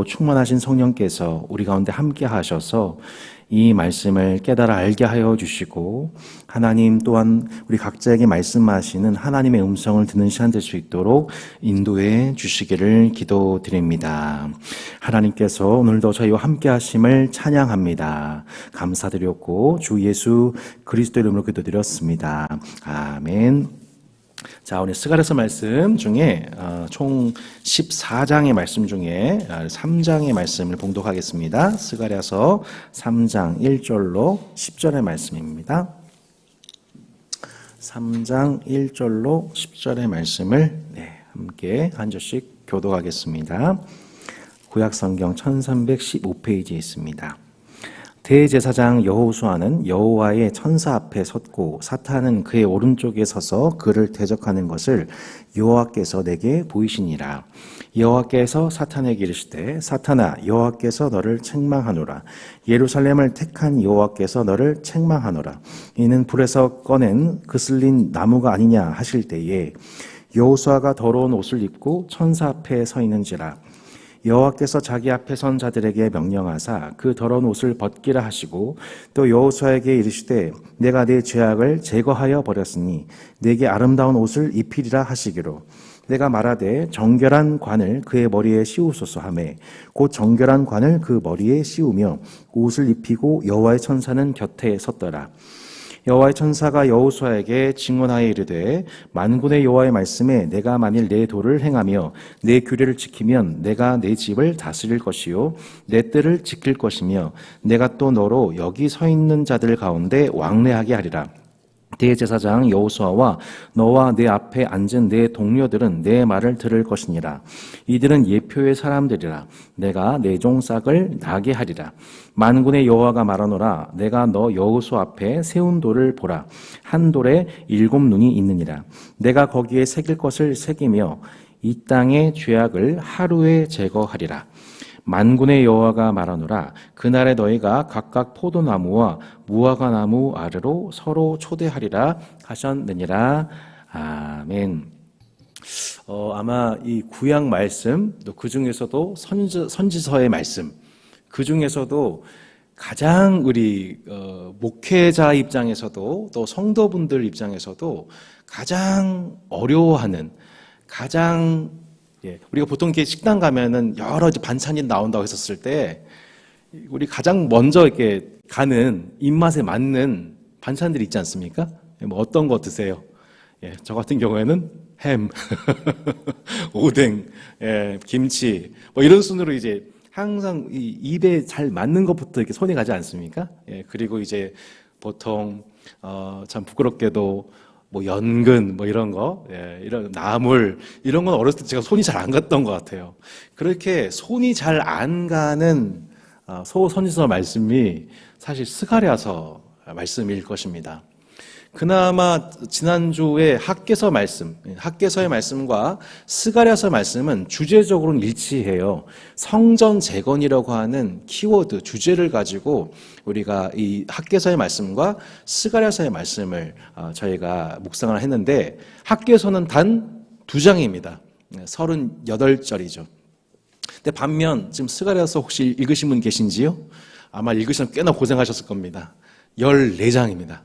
충만하신 성령께서 우리 가운데 함께 하셔서 이 말씀을 깨달아 알게 하여 주시고 하나님 또한 우리 각자에게 말씀하시는 하나님의 음성을 듣는 시간 될 수 있도록 인도해 주시기를 기도드립니다. 하나님께서 오늘도 저희와 함께 하심을 찬양합니다. 감사드렸고 주 예수 그리스도 이름으로 기도드렸습니다. 아멘. 자, 오늘 스가랴서 말씀 중에 총 14장의 말씀 중에 3장의 말씀을 봉독하겠습니다. 스가랴서 3장 1절로 10절의 말씀입니다. 3장 1절로 10절의 말씀을 함께 한 절씩 교독하겠습니다. 구약성경 1315페이지에 있습니다. 대제사장 여호수아는 여호와의 천사 앞에 섰고 사탄은 그의 오른쪽에 서서 그를 대적하는 것을 여호와께서 내게 보이시니라. 여호와께서 사탄에게 이르시되 사탄아 여호와께서 너를 책망하노라. 예루살렘을 택한 여호와께서 너를 책망하노라. 이는 불에서 꺼낸 그슬린 나무가 아니냐 하실 때에 여호수아가 더러운 옷을 입고 천사 앞에 서 있는지라. 여호와께서 자기 앞에 선 자들에게 명령하사 그 더러운 옷을 벗기라 하시고 또 여호수아에게 이르시되 내가 네 죄악을 제거하여 버렸으니 네게 아름다운 옷을 입히리라 하시기로 내가 말하되 정결한 관을 그의 머리에 씌우소서 하매 곧 정결한 관을 그 머리에 씌우며 옷을 입히고 여호와의 천사는 곁에 섰더라. 여호와의 천사가 여호수아에게 증언하여 이르되 만군의 여호와의 말씀에 내가 만일 내 도를 행하며 내 규례를 지키면 내가 내 집을 다스릴 것이요 내 뜰을 지킬 것이며 내가 또 너로 여기 서 있는 자들 가운데 왕래하게 하리라. 대제사장 여호수아와 너와 내 앞에 앉은 내 동료들은 내 말을 들을 것이니라. 이들은 예표의 사람들이라. 내가 내 종싹을 나게 하리라. 만군의 여호와가 말하노라. 내가 너 여호수아 앞에 세운 돌을 보라. 한 돌에 7 눈이 있느니라. 내가 거기에 새길 것을 새기며 이 땅의 죄악을 하루에 제거하리라. 만군의 여호와가 말하노라. 그날에 너희가 각각 포도나무와 무화과나무 아래로 서로 초대하리라 하셨느니라. 아멘. 아마 이 구약 말씀, 또 그 중에서도 선지서의 말씀, 그 중에서도 가장 우리 목회자 입장에서도 또 성도분들 입장에서도 가장 어려워하는 가장 우리가 보통 이렇게 식당 가면은 여러 이제 반찬이 나온다고 했었을 때 우리 가장 먼저 이렇게 가는 입맛에 맞는 반찬들이 있지 않습니까? 뭐 어떤 거 드세요? 저 같은 경우에는 햄, 오뎅, 김치 뭐 이런 순으로 이제 항상 이 입에 잘 맞는 것부터 이렇게 손이 가지 않습니까? 그리고 이제 보통 참 부끄럽게도 뭐 연근 뭐 이런 거, 이런 나물 이런 건 어렸을 때 제가 손이 잘 안 갔던 것 같아요. 그렇게 손이 잘 안 가는 선지서 말씀이 사실 스가랴서 말씀일 것입니다. 그나마 지난주에 학개서 말씀, 학개서의 말씀과 스가랴서 말씀은 주제적으로는 일치해요. 성전 재건이라고 하는 키워드, 주제를 가지고 우리가 이 학개서의 말씀과 스가랴서의 말씀을 저희가 묵상을 했는데 학개서는 단 2장입니다. 38절이죠. 근데 반면 지금 스가랴서 혹시 읽으신 분 계신지요? 아마 읽으시면 꽤나 고생하셨을 겁니다. 14장입니다.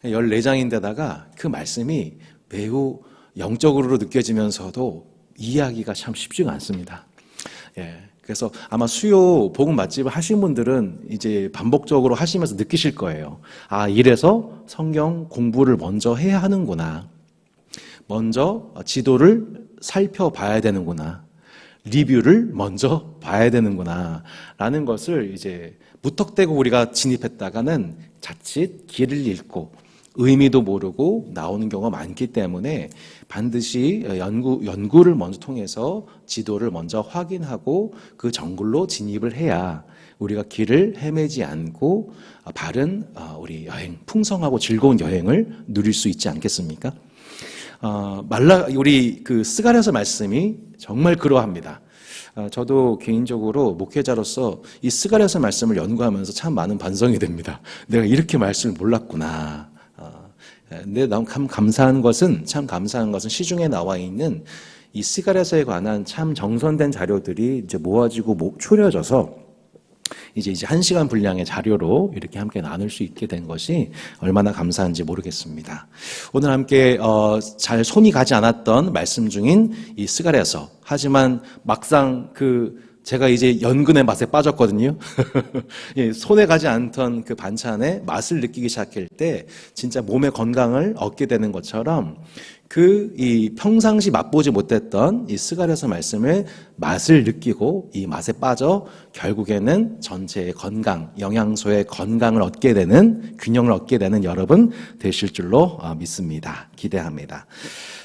14장인데다가 그 말씀이 매우 영적으로 느껴지면서도 이해하기가 참 쉽지가 않습니다. 그래서 아마 수요 복음 맛집을 하신 분들은 이제 반복적으로 하시면서 느끼실 거예요. 아, 이래서 성경 공부를 먼저 해야 하는구나. 먼저 지도를 살펴봐야 되는구나. 리뷰를 먼저 봐야 되는구나. 라는 것을 이제 무턱대고 우리가 진입했다가는 자칫 길을 잃고 의미도 모르고 나오는 경우가 많기 때문에 반드시 연구를 먼저 통해서 지도를 먼저 확인하고 그 정글로 진입을 해야 우리가 길을 헤매지 않고 바른 우리 여행, 풍성하고 즐거운 여행을 누릴 수 있지 않겠습니까? 우리 그 스가랴서 말씀이 정말 그러합니다. 저도 개인적으로 목회자로서 이 스가랴서 말씀을 연구하면서 참 많은 반성이 됩니다. 내가 이렇게 말씀을 몰랐구나. 근데 참 감사한 것은 시중에 나와 있는 이 스가랴서에 관한 참 정선된 자료들이 이제 모아지고 추려져서 이제 1시간 분량의 자료로 이렇게 함께 나눌 수 있게 된 것이 얼마나 감사한지 모르겠습니다. 오늘 함께 잘 손이 가지 않았던 말씀 중인 이 스가랴서, 하지만 막상 제가 이제 연근의 맛에 빠졌거든요. 예, 손에 가지 않던 그 반찬의 맛을 느끼기 시작할 때 진짜 몸의 건강을 얻게 되는 것처럼 이 평상시 맛보지 못했던 이 스가랴서 말씀의 맛을 느끼고 이 맛에 빠져 결국에는 전체의 건강, 영양소의 건강을 얻게 되는, 균형을 얻게 되는 여러분 되실 줄로 믿습니다. 기대합니다.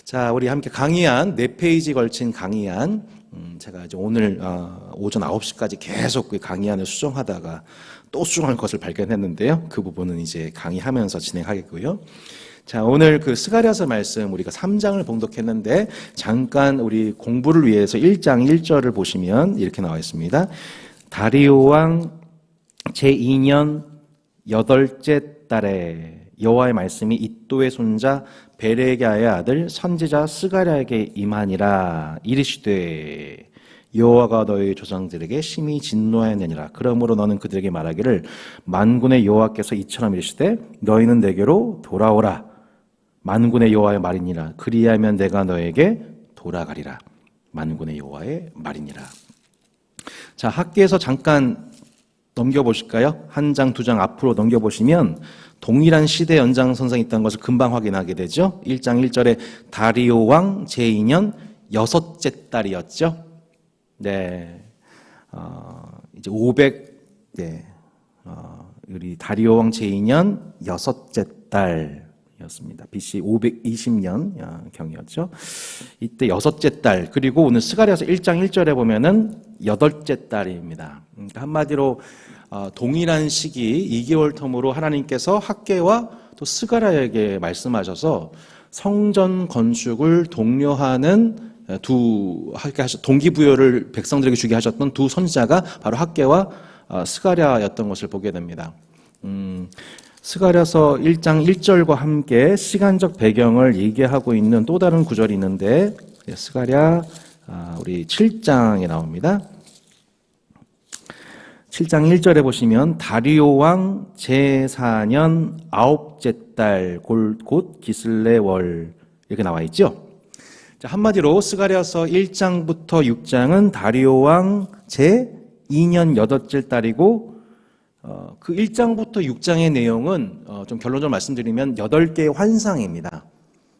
자, 우리 함께 강의한 4페이지 걸친 강의안, 제가 이제 오늘 오전 9시까지 계속 그 강의안을 수정하다가 또 수정할 것을 발견했는데요. 그 부분은 이제 강의하면서 진행하겠고요. 자, 오늘 그 스가랴서 말씀 우리가 3장을 봉독했는데 잠깐 우리 공부를 위해서 1장 1절을 보시면 이렇게 나와 있습니다. 다리오 왕 제2년 8째 달에 여호와의 말씀이 이도의 손자 베레기야의 아들 선지자 스가랴에게 임하니라. 이르시되 여호와가 너희 조상들에게 심히 진노하였느니라. 그러므로 너는 그들에게 말하기를 만군의 여호와께서 이처럼 이르시되 너희는 내게로 돌아오라. 만군의 여호와의 말이니라. 그리하면 내가 너에게 돌아가리라. 만군의 여호와의 말이니라. 자, 학계에서 잠깐 넘겨보실까요? 한 장, 두 장 앞으로 넘겨보시면 동일한 시대 연장선상이 있다는 것을 금방 확인하게 되죠. 1장 1절에 다리오 왕 제2년 6째 달이었죠. 네, 이제 500, 네, 우리 다리오 왕 제2년 6째 달이었습니다. BC 520년 경이었죠. 이때 6째 달, 그리고 오늘 스가랴서 1장 1절에 보면은 8째 달입니다. 그러니까 한마디로 동일한 시기 2개월 텀으로 하나님께서 학개와 또 스가랴에게 말씀하셔서 성전 건축을 독려하는 동기부여를 백성들에게 주게 하셨던 두 선지자가 바로 학개와 스가랴였던 것을 보게 됩니다. 스가랴서 1장 1절과 함께 시간적 배경을 얘기하고 있는 또 다른 구절이 있는데 스가랴 우리 7장에 나옵니다. 7장 1절에 보시면 다리오 왕 제4년 9째 달 곧 기슬레월 이렇게 나와 있죠. 자, 한마디로 스가랴서 1장부터 6장은 다리오 왕 제2년 8째 달이고 그 1장부터 6장의 내용은 좀 결론적으로 말씀드리면 8개의 환상입니다.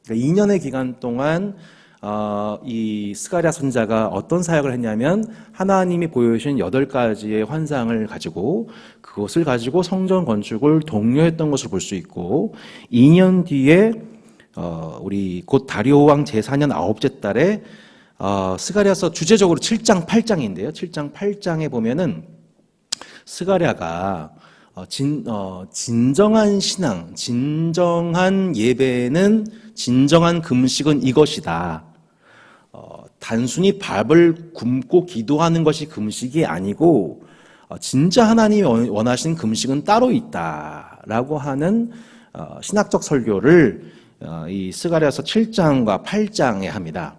그러니까 2년의 기간 동안 이 스가랴 선자가 어떤 사역을 했냐면 하나님이 보여주신 8가지의 환상을 가지고 그것을 가지고 성전 건축을 독려했던 것을 볼 수 있고 2년 뒤에 우리 곧 다리오 왕 제4년 9째 달에 스가랴서 주제적으로 7장 8장인데요. 7장 8장에 보면은 스가랴가 진정한 신앙, 진정한 예배는, 진정한 금식은 이것이다. 단순히 밥을 굶고 기도하는 것이 금식이 아니고 진짜 하나님이 원하신 금식은 따로 있다라고 하는 신학적 설교를 이 스가랴서 7장과 8장에 합니다.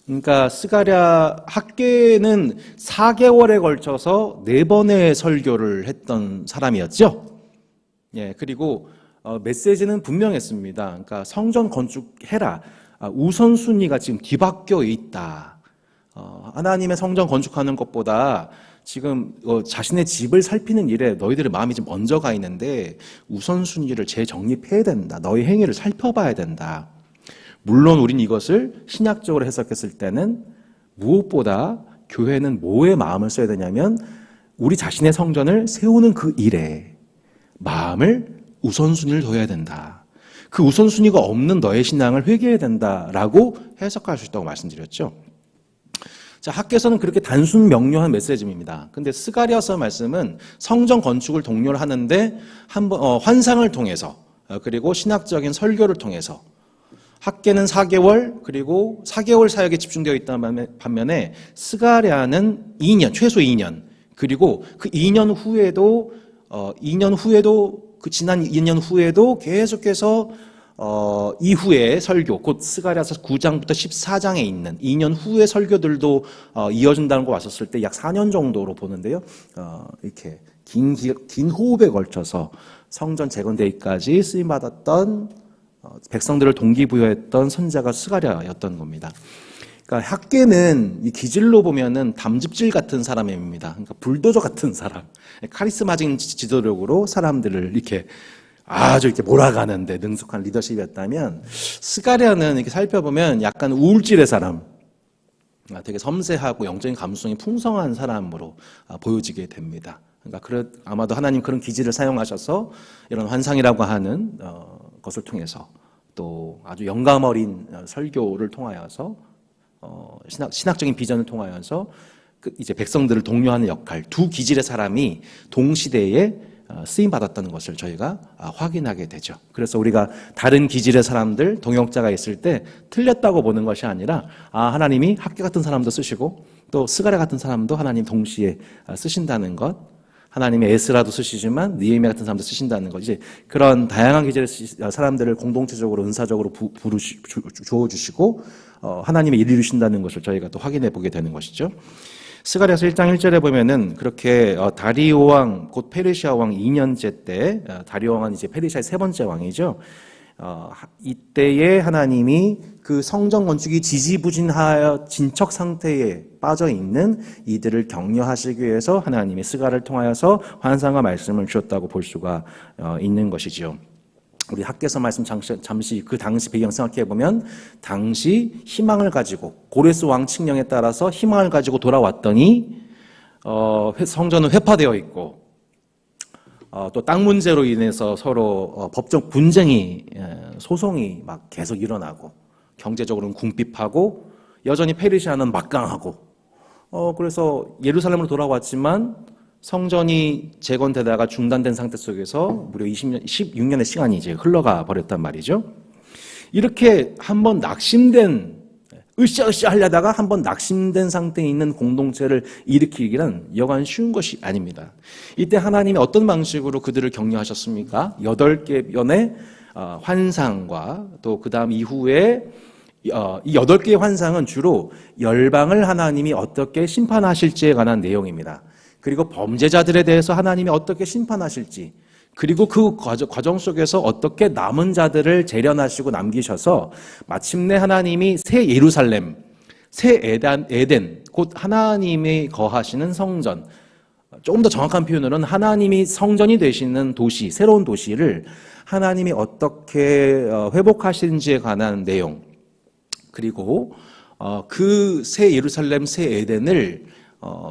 그러니까 스가랴 학개는 4개월에 걸쳐서 4번의 설교를 했던 사람이었죠. 예, 그리고 메시지는 분명했습니다. 그러니까 성전 건축해라. 우선순위가 지금 뒤바뀌어 있다. 하나님의 성전 건축하는 것보다 지금 자신의 집을 살피는 일에 너희들의 마음이 좀 먼저 가 있는데 우선순위를 재정립해야 된다. 너희 행위를 살펴봐야 된다. 물론 우린 이것을 신약적으로 해석했을 때는 무엇보다 교회는 뭐에 마음을 써야 되냐면 우리 자신의 성전을 세우는 그 일에 마음을 우선순위를 둬야 된다. 그 우선순위가 없는 너의 신앙을 회개해야 된다라고 해석할 수 있다고 말씀드렸죠. 자, 학개서는 그렇게 단순 명료한 메시지입니다. 근데 스가랴서 말씀은 성전 건축을 독려를 하는데 환상을 통해서 그리고 신학적인 설교를 통해서 학개는 4개월 그리고 4개월 사역에 집중되어 있다는 반면에 스가랴는 2년, 최소 2년 그리고 그 2년 후에도 그 지난 2년 후에도 계속해서 이후의 설교, 곧 스가랴서 9장부터 14장에 있는 2년 후의 설교들도 이어진다는 거 왔었을 때 약 4년 정도로 보는데요. 이렇게 긴 호흡에 걸쳐서 성전 재건되기까지 쓰임받았던 백성들을 동기부여했던 선자가 스가랴였던 겁니다. 그러니까 학계는 이 기질로 보면은 담즙질 같은 사람입니다. 그러니까 불도저 같은 사람, 카리스마적인 지도력으로 사람들을 이렇게 아주 이렇게 몰아가는데 능숙한 리더십이었다면, 스가랴는 이렇게 살펴보면 약간 우울질의 사람, 되게 섬세하고 영적인 감수성이 풍성한 사람으로 보여지게 됩니다. 그러니까 아마도 하나님 그런 기질을 사용하셔서 이런 환상이라고 하는 것을 통해서, 또 아주 영감 어린 설교를 통하여서, 신학적인 비전을 통하여서 이제 백성들을 독려하는 역할, 두 기질의 사람이 동시대에 쓰임 받았다는 것을 저희가 확인하게 되죠. 그래서 우리가 다른 기질의 사람들, 동역자가 있을 때 틀렸다고 보는 것이 아니라, 하나님이 학계 같은 사람도 쓰시고 또 스가랴 같은 사람도 하나님 동시에 쓰신다는 것, 하나님의 에스라도 쓰시지만 느헤미야 같은 사람도 쓰신다는 것, 이제 그런 다양한 기질의 사람들을 공동체적으로 은사적으로 주어주시고 하나님의 일을 이루신다는 것을 저희가 또 확인해 보게 되는 것이죠. 스가랴서 1장 1절에 보면은 그렇게 다리오 왕, 곧 페르시아 왕 2년째 때, 다리오 왕은 이제 페르시아의 세 번째 왕이죠. 이때에 하나님이 그 성전 건축이 지지부진하여 진척 상태에 빠져 있는 이들을 격려하시기 위해서 하나님이 스가랴를 통하여서 환상과 말씀을 주셨다고 볼 수가 있는 것이지요. 우리 학개서 말씀 잠시 그 당시 배경 생각해 보면, 당시 희망을 가지고 고레스 왕 칙령에 따라서 희망을 가지고 돌아왔더니 성전은 회파되어 있고, 또 땅 문제로 인해서 서로 법적 분쟁이, 소송이 막 계속 일어나고, 경제적으로는 궁핍하고, 여전히 페르시아는 막강하고, 그래서 예루살렘으로 돌아왔지만 성전이 재건되다가 중단된 상태 속에서 무려 16년의 시간이 이제 흘러가 버렸단 말이죠. 이렇게 한번 낙심된, 으쌰으쌰 하려다가 한번 낙심된 상태에 있는 공동체를 일으키기란 여간 쉬운 것이 아닙니다. 이때 하나님이 어떤 방식으로 그들을 격려하셨습니까? 8개의 환상과 또 그 다음 이후에 이 8개의 환상은 주로 열방을 하나님이 어떻게 심판하실지에 관한 내용입니다. 그리고 범죄자들에 대해서 하나님이 어떻게 심판하실지, 그리고 그 과정 속에서 어떻게 남은 자들을 재련하시고 남기셔서 마침내 하나님이 새 예루살렘, 새 에덴, 곧 하나님이 거하시는 성전, 조금 더 정확한 표현으로는 하나님이 성전이 되시는 도시, 새로운 도시를 하나님이 어떻게 회복하시는지에 관한 내용, 그리고 그 새 예루살렘, 새 에덴을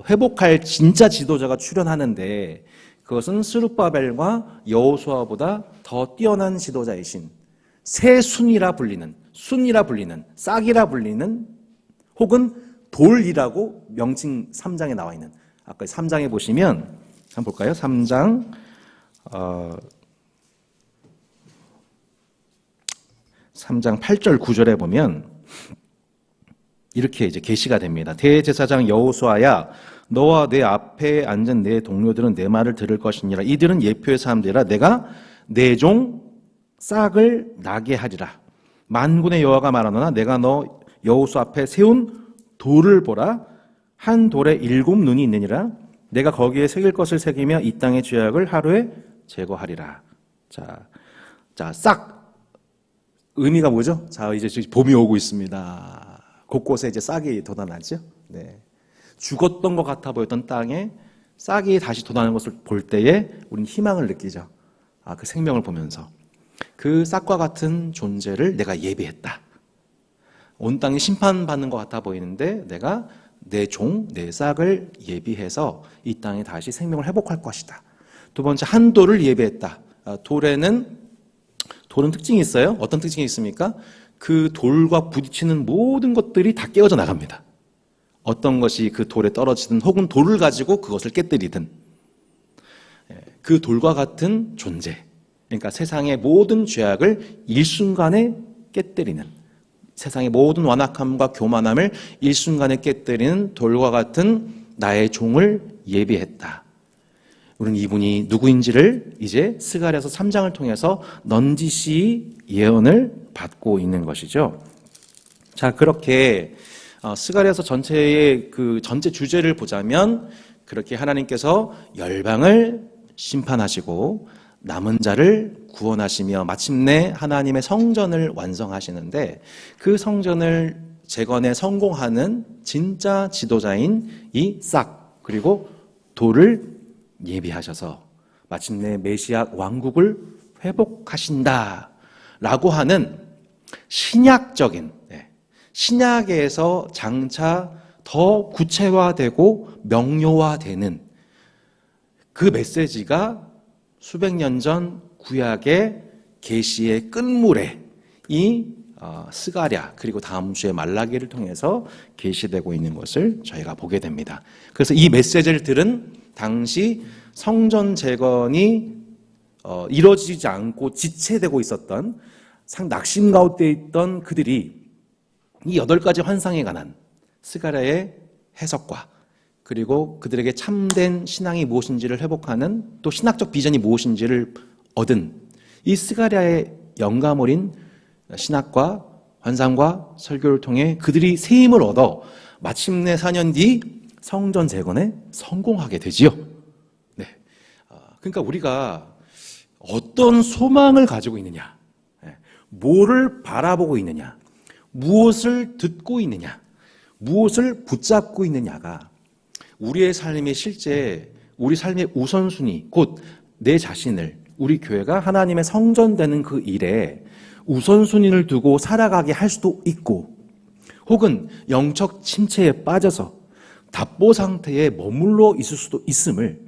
회복할 진짜 지도자가 출현하는데, 그것은 스룹바벨과 여호수아보다 더 뛰어난 지도자이신 새 순이라 불리는, 싹이라 불리는, 혹은 돌이라고 명칭 3장에 나와 있는, 아까 3장에 보시면 한번 볼까요? 3장 8절 9절에 보면 이렇게 이제 계시가 됩니다. 대제사장 여호수아야, 너와 내 앞에 앉은 내 동료들은 내 말을 들을 것이니라. 이들은 예표의 사람들이라. 내가 내 종 싹을 나게 하리라. 만군의 여호와가 말하노나 내가 너 여호수 앞에 세운 돌을 보라. 한 돌에 7눈이 있느니라. 내가 거기에 새길 것을 새기며 이 땅의 죄악을 하루에 제거하리라. 자, 싹. 의미가 뭐죠? 자, 이제 봄이 오고 있습니다. 곳곳에 이제 싹이 돋아나죠. 네. 죽었던 것 같아 보였던 땅에 싹이 다시 돋아나는 것을 볼 때에 우리는 희망을 느끼죠. 그 생명을 보면서 그 싹과 같은 존재를 내가 예비했다. 온 땅이 심판받는 것 같아 보이는데 내가 내 종, 내 싹을 예비해서 이 땅에 다시 생명을 회복할 것이다. 두 번째, 한 돌을 예비했다. 돌은 특징이 있어요. 어떤 특징이 있습니까? 그 돌과 부딪히는 모든 것들이 다 깨어져 나갑니다. 어떤 것이 그 돌에 떨어지든 혹은 돌을 가지고 그것을 깨뜨리든, 그 돌과 같은 존재, 그러니까 세상의 모든 죄악을 일순간에 깨뜨리는, 세상의 모든 완악함과 교만함을 일순간에 깨뜨리는 돌과 같은 나의 종을 예비했다. 우리는 이분이 누구인지를 이제 스가랴서 3장을 통해서 넌지시 예언을 받고 있는 것이죠. 자, 그렇게 스가랴서 전체의 그 전체 주제를 보자면 그렇게 하나님께서 열방을 심판하시고 남은 자를 구원하시며 마침내 하나님의 성전을 완성하시는데 그 성전을 재건에 성공하는 진짜 지도자인 이 싹 그리고 돌을 예비하셔서 마침내 메시아 왕국을 회복하신다라고 하는 신약적인 신약에서 장차 더 구체화되고 명료화되는 그 메시지가 수백 년 전 구약의 계시의 끝물에 이 스가랴 그리고 다음 주에 말라기를 통해서 계시되고 있는 것을 저희가 보게 됩니다. 그래서 이 메시지를 들은 당시 성전 재건이 이루어지지 않고 지체되고 있었던 낙심 가운데 있던 그들이 이 8가지 환상에 관한 스가랴의 해석과 그리고 그들에게 참된 신앙이 무엇인지를 회복하는 또 신학적 비전이 무엇인지를 얻은 이 스가랴의 영감 어린 신학과 환상과 설교를 통해 그들이 새 힘을 얻어 마침내 4년 뒤 성전 재건에 성공하게 되지요. 네. 그러니까 우리가 어떤 소망을 가지고 있느냐, 뭐를 바라보고 있느냐, 무엇을 듣고 있느냐, 무엇을 붙잡고 있느냐가 우리의 삶의 실제, 우리 삶의 우선순위, 곧 내 자신을, 우리 교회가 하나님의 성전되는 그 일에 우선순위를 두고 살아가게 할 수도 있고, 혹은 영적 침체에 빠져서 답보 상태에 머물러 있을 수도 있음을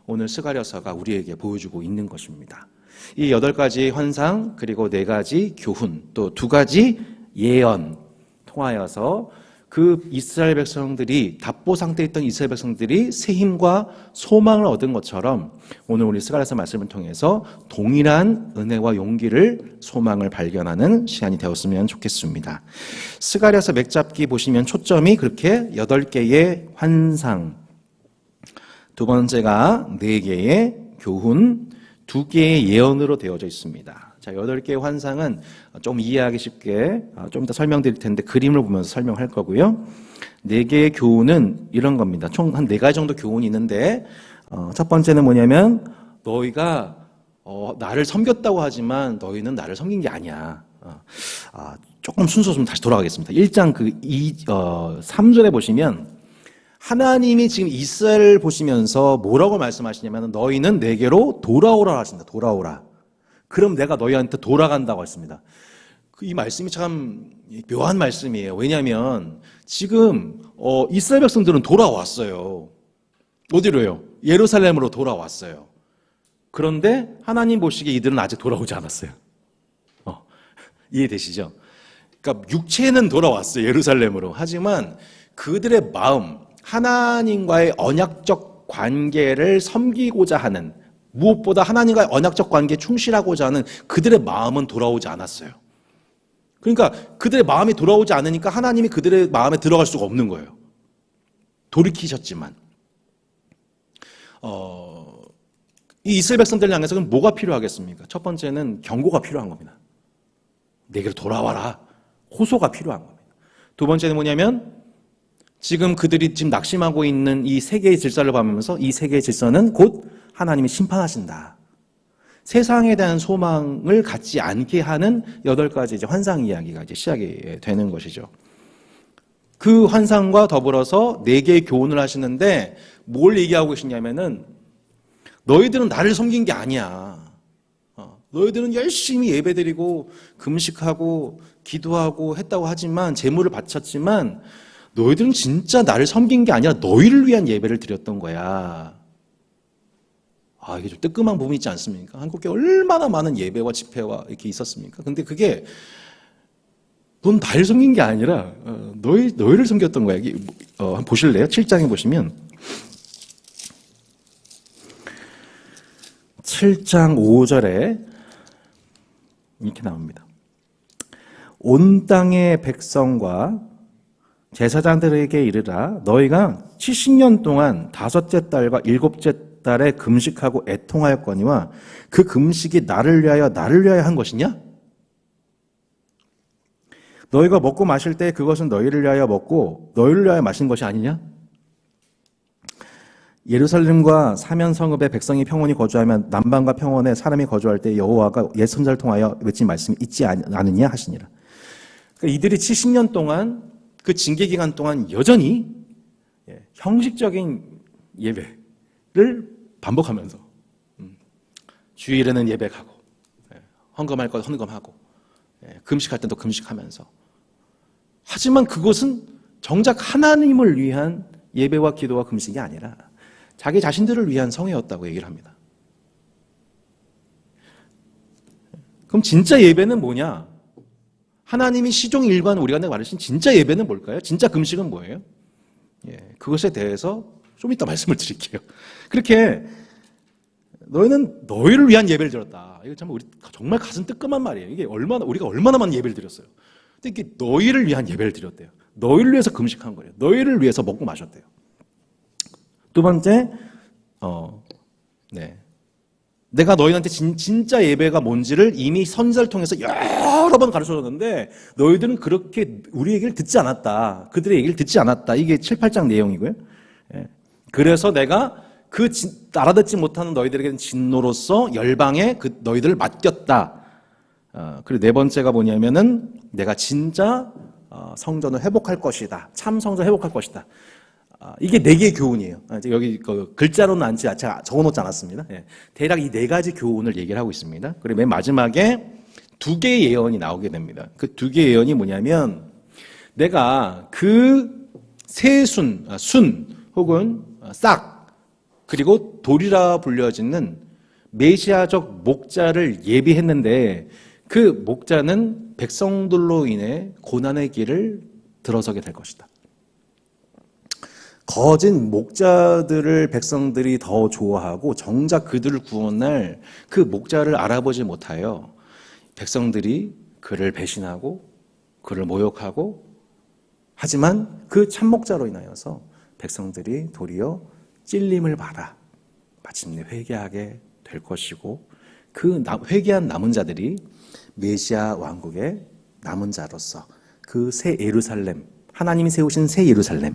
오늘 스가랴서가 우리에게 보여주고 있는 것입니다. 이 8가지 환상, 그리고 4가지 교훈, 또 2가지 예언 통하여서 그 이스라엘 백성들이 답보 상태에 있던 이스라엘 백성들이 새 힘과 소망을 얻은 것처럼 오늘 우리 스가랴서 말씀을 통해서 동일한 은혜와 용기를 소망을 발견하는 시간이 되었으면 좋겠습니다. 스가랴서 맥잡기 보시면 초점이 그렇게 8개의 환상, 두 번째가 4개의 교훈, 2개의 예언으로 되어져 있습니다. 자, 8개의 환상은 좀 이해하기 쉽게 좀 이따 설명드릴 텐데 그림을 보면서 설명할 거고요. 4개의 교훈은 이런 겁니다. 총 한 4가지 정도 교훈이 있는데 첫 번째는 뭐냐면 너희가 나를 섬겼다고 하지만 너희는 나를 섬긴 게 아니야. 조금 순서 좀 다시 돌아가겠습니다. 1장 3절에 보시면 하나님이 지금 이스라엘을 보시면서 뭐라고 말씀하시냐면 너희는 내게로 돌아오라 하신다. 돌아오라. 그럼 내가 너희한테 돌아간다고 했습니다. 이 말씀이 참 묘한 말씀이에요. 왜냐하면 지금 이스라엘 백성들은 돌아왔어요. 어디로요? 예루살렘으로 돌아왔어요. 그런데 하나님 보시기에 이들은 아직 돌아오지 않았어요. 이해되시죠? 그러니까 육체는 돌아왔어요. 예루살렘으로. 하지만 그들의 마음, 하나님과의 언약적 관계를 섬기고자 하는, 무엇보다 하나님과의 언약적 관계에 충실하고자 하는 그들의 마음은 돌아오지 않았어요. 그러니까 그들의 마음이 돌아오지 않으니까 하나님이 그들의 마음에 들어갈 수가 없는 거예요. 돌이키셨지만 이 이스라엘 백성들을 향해서는 뭐가 필요하겠습니까? 첫 번째는 경고가 필요한 겁니다. 내게로 돌아와라. 호소가 필요한 겁니다. 두 번째는 뭐냐면 지금 그들이 지금 낙심하고 있는 이 세계의 질서를 보면서 이 세계의 질서는 곧 하나님이 심판하신다. 세상에 대한 소망을 갖지 않게 하는 8가지 이제 환상 이야기가 이제 시작이 되는 것이죠. 그 환상과 더불어서 4개의 교훈을 하시는데 뭘 얘기하고 계시냐면은 너희들은 나를 섬긴 게 아니야. 너희들은 열심히 예배드리고 금식하고 기도하고 했다고 하지만 제물을 바쳤지만 너희들은 진짜 나를 섬긴 게 아니라 너희를 위한 예배를 드렸던 거야. 이게 좀 뜨끔한 부분이 있지 않습니까? 한국에 얼마나 많은 예배와 집회와 이렇게 있었습니까? 근데 그게 넌 나를 섬긴 게 아니라 너희를 섬겼던 거야. 한번 보실래요? 7장에 보시면 7장 5절에 이렇게 나옵니다. 온 땅의 백성과 제사장들에게 이르라 너희가 70년 동안 5째 달과 7째 달에 금식하고 애통하였거니와 그 금식이 나를 위하여 한 것이냐? 너희가 먹고 마실 때 그것은 너희를 위하여 먹고 너희를 위하여 마신 것이 아니냐? 예루살렘과 사면 성읍에 백성이 평온히 거주하면 남방과 평원에 사람이 거주할 때 여호와가 옛 선자를 통하여 외친 말씀이 있지 않느냐 하시니라. 그러니까 이들이 70년 동안 그 징계 기간 동안 여전히 형식적인 예배를 반복하면서 주일에는 예배 가고 헌금할 것 헌금하고 금식할 때도 금식하면서, 하지만 그것은 정작 하나님을 위한 예배와 기도와 금식이 아니라 자기 자신들을 위한 성회였다고 얘기를 합니다. 그럼 진짜 예배는 뭐냐? 하나님이 시종 일관 우리가 말하신 진짜 예배는 뭘까요? 진짜 금식은 뭐예요? 그것에 대해서 좀 이따 말씀을 드릴게요. 그렇게 너희는 너희를 위한 예배를 드렸다. 이거 참 우리 정말 가슴 뜨끔한 말이에요. 이게 우리가 얼마나 많은 예배를 드렸어요. 근데 이게 너희를 위한 예배를 드렸대요. 너희를 위해서 금식한 거예요. 너희를 위해서 먹고 마셨대요. 두 번째, 내가 너희한테 진짜 예배가 뭔지를 이미 선지자를 통해서 여러 번 가르쳐줬는데 너희들은 그렇게 우리 얘기를 듣지 않았다. 그들의 얘기를 듣지 않았다. 이게 7, 8장 내용이고요. 그래서 내가 알아듣지 못하는 너희들에게는 진노로서 열방에 너희들을 맡겼다. 그리고 네 번째가 뭐냐면은 내가 진짜 성전을 회복할 것이다. 참 성전을 회복할 것이다. 이게 네 개의 교훈이에요. 여기 글자로는 제가 적어놓지 않았습니다. 대략 이 네 가지 교훈을 얘기를 하고 있습니다. 그리고 맨 마지막에 두 개의 예언이 나오게 됩니다. 그 두 개의 예언이 뭐냐면, 내가 그 새순, 순 혹은 싹, 그리고 돌이라 불려지는 메시아적 목자를 예비했는데 그 목자는 백성들로 인해 고난의 길을 들어서게 될 것이다. 거짓 목자들을 백성들이 더 좋아하고 정작 그들을 구원할 그 목자를 알아보지 못하여 백성들이 그를 배신하고 그를 모욕하고, 하지만 그 참목자로 인하여서 백성들이 도리어 찔림을 받아 마침내 회개하게 될 것이고, 그 회개한 남은 자들이 메시아 왕국의 남은 자로서 그 새 예루살렘, 하나님이 세우신 새 예루살렘,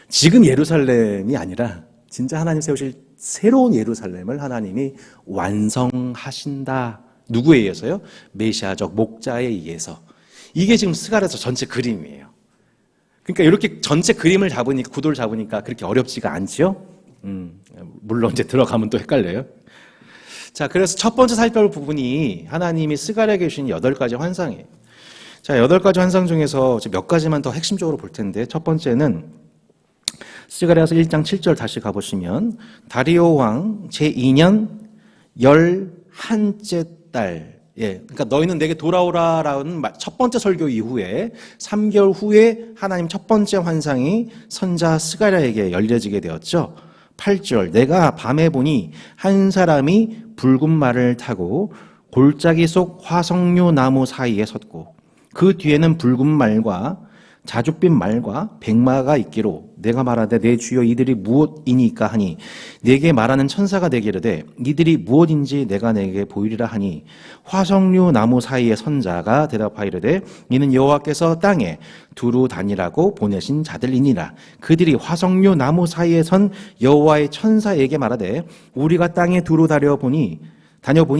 지금 예루살렘이 아니라 진짜 하나님 세우실 새로운 예루살렘을 하나님이 완성하신다. 누구에 의해서요? 메시아적 목자에 의해서. 이게 지금 스가랴서 전체 그림이에요. 그러니까 이렇게 전체 그림을 잡으니까, 구도를 잡으니까 그렇게 어렵지가 않지요? 물론 이제 들어가면 또 헷갈려요. 자, 그래서 첫 번째 살펴볼 부분이 하나님이 스가랴에게 주신 8가지 환상이에요. 자, 8가지 환상 중에서 몇 가지만 더 핵심적으로 볼 텐데, 첫 번째는 스가랴서 1장 7절 다시 가보시면, 다리오 왕 제2년 11째 달, 그러니까 너희는 내게 돌아오라라는 첫 번째 설교 이후에 3개월 후에 하나님 첫 번째 환상이 선자 스가랴에게 열려지게 되었죠. 8절, 내가 밤에 보니 한 사람이 붉은 말을 타고 골짜기 속 화석류 나무 사이에 섰고, 그 뒤에는 붉은 말과 자줏빛 말과 백마가 있기로, 내가 말하되 내 주여 이들이 무엇이니까 하니, 내게 말하는 천사가 내게 이르되 이들이 무엇인지 내가 내게 보이리라 하니, 화석류 나무 사이에 선 자가 대답하이르되 이는 여호와께서 땅에 두루 다니라고 보내신 자들이니라. 그들이 화석류 나무 사이에 선 여호와의 천사에게 말하되 우리가 땅에 두루 다녀보니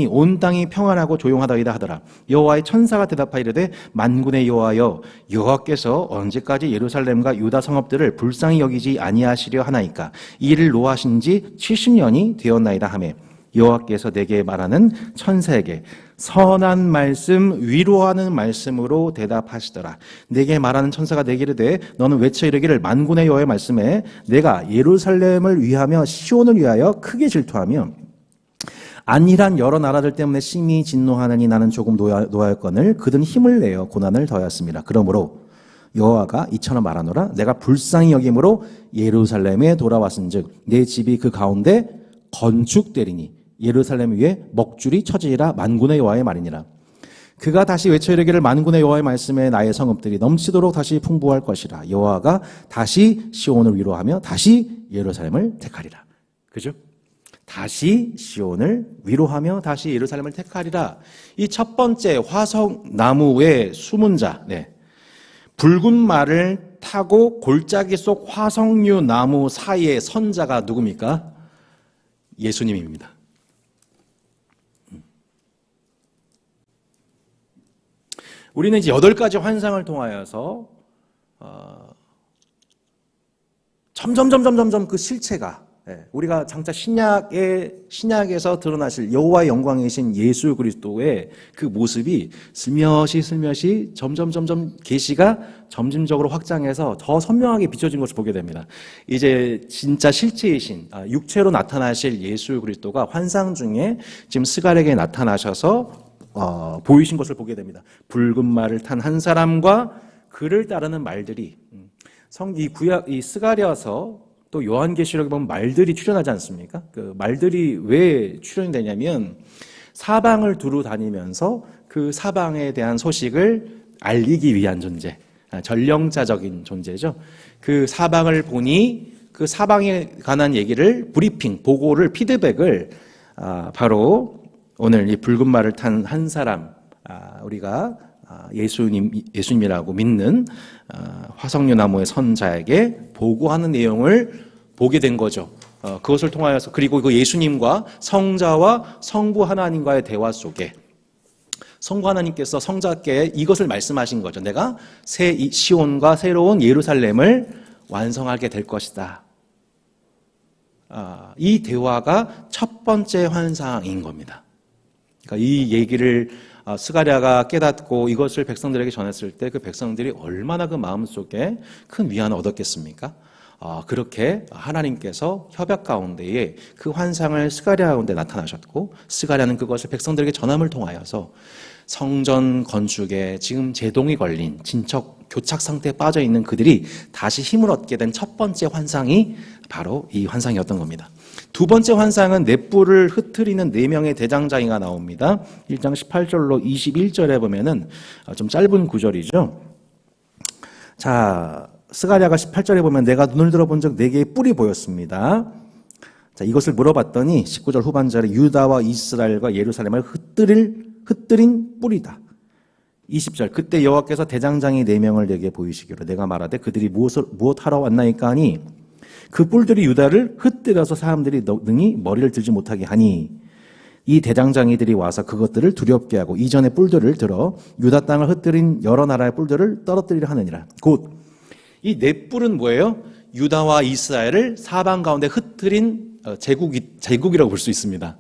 온 땅이 평안하고 조용하다이다 하더라. 여호와의 천사가 대답하이르되 만군의 여호와여, 여호와께서 언제까지 예루살렘과 유다 성읍들을 불쌍히 여기지 아니하시려 하나이까? 이 일을 노하신 지 70년이 되었나이다 하매, 여호와께서 내게 말하는 천사에게 선한 말씀, 위로하는 말씀으로 대답하시더라. 내게 말하는 천사가 내게 이르되 너는 외쳐 이르기를, 만군의 여호와의 말씀에 내가 예루살렘을 위하며 시온을 위하여 크게 질투하며 안일한 여러 나라들 때문에 심히 진노하느니 나는 조금 노하였거늘 그들은 힘을 내어 고난을 더하였습니다. 그러므로 여호와가 이처럼 말하노라. 내가 불쌍히 여김으로 예루살렘에 돌아왔은즉 내 집이 그 가운데 건축되리니 예루살렘 위에 먹줄이 쳐지리라. 만군의 여호와의 말이니라. 그가 다시 외쳐 이르기를 만군의 여호와의 말씀에 나의 성읍들이 넘치도록 다시 풍부할 것이라. 여호와가 다시 시온을 위로하며 다시 예루살렘을 택하리라. 그죠? 다시 시온을 위로하며 다시 예루살렘을 택하리라. 이 첫 번째 화석나무의 수문자, 붉은 말을 타고 골짜기 속 화석류 나무 사이의 선자가 누굽니까? 예수님입니다. 우리는 이제 8가지 환상을 통하여서 점점 그 실체가 우리가 장차 신약에서 드러나실 여호와의 영광이신 예수 그리스도의 그 모습이 슬며시 점점 계시가 점진적으로 확장해서 더 선명하게 비춰진 것을 보게 됩니다. 이제 진짜 실체이신 육체로 나타나실 예수 그리스도가 환상 중에 지금 스갈에게 나타나셔서 보이신 것을 보게 됩니다. 붉은 말을 탄 한 사람과 그를 따르는 말들이 이 스가랴서 또 요한계시록에 보면 말들이 출현하지 않습니까? 그 말들이 왜 출현이 되냐면 사방을 두루 다니면서 그 사방에 대한 소식을 알리기 위한 존재, 전령자적인 존재죠. 그 사방을 보니 그 사방에 관한 얘기를 브리핑, 보고를, 피드백을 바로 오늘 이 붉은 말을 탄 한 사람, 우리가 예수님이라고 믿는 화석류 나무의 선자에게 보고하는 내용을 보게 된 거죠. 그것을 통하여서, 그리고 그 예수님과 성자와 성부 하나님과의 대화 속에 성부 하나님께서 성자께 이것을 말씀하신 거죠. 내가 새 시온과 새로운 예루살렘을 완성하게 될 것이다. 이 대화가 첫 번째 환상인 겁니다. 그러니까 이 얘기를 스가랴가 깨닫고 이것을 백성들에게 전했을 때 그 백성들이 얼마나 그 마음속에 큰 위안을 얻었겠습니까? 그렇게 하나님께서 협약 가운데에 그 환상을 스가랴 가운데 나타나셨고, 스가랴는 그것을 백성들에게 전함을 통하여서 성전 건축에 지금 제동이 걸린 진척 교착 상태에 빠져 있는 그들이 다시 힘을 얻게 된 첫 번째 환상이 바로 이 환상이었던 겁니다. 두 번째 환상은 넷불을 흩트리는 4명의 대장장이가 나옵니다. 1장 18절로 21절에 보면은 좀 짧은 구절이죠. 자, 스가랴가 18절에 보면 내가 눈을 들어본 적 4개의 뿔이 보였습니다. 자, 이것을 물어봤더니 19절 후반절에 유다와 이스라엘과 예루살렘을 흩뜨린 뿔이다. 20절 그때 여호와께서 대장장이 4명을 내게 보이시기로 내가 말하되 그들이 무엇하러 왔나이까 하니 그 뿔들이 유다를 흩뜨려서 사람들이 능히 머리를 들지 못하게 하니 이 대장장이들이 와서 그것들을 두렵게 하고 이전의 뿔들을 들어 유다 땅을 흩뜨린 여러 나라의 뿔들을 떨어뜨리려 하느니라. 곧 이 4뿔은 뭐예요? 유다와 이스라엘을 사방 가운데 흩뜨린 제국이라고 볼 수 있습니다.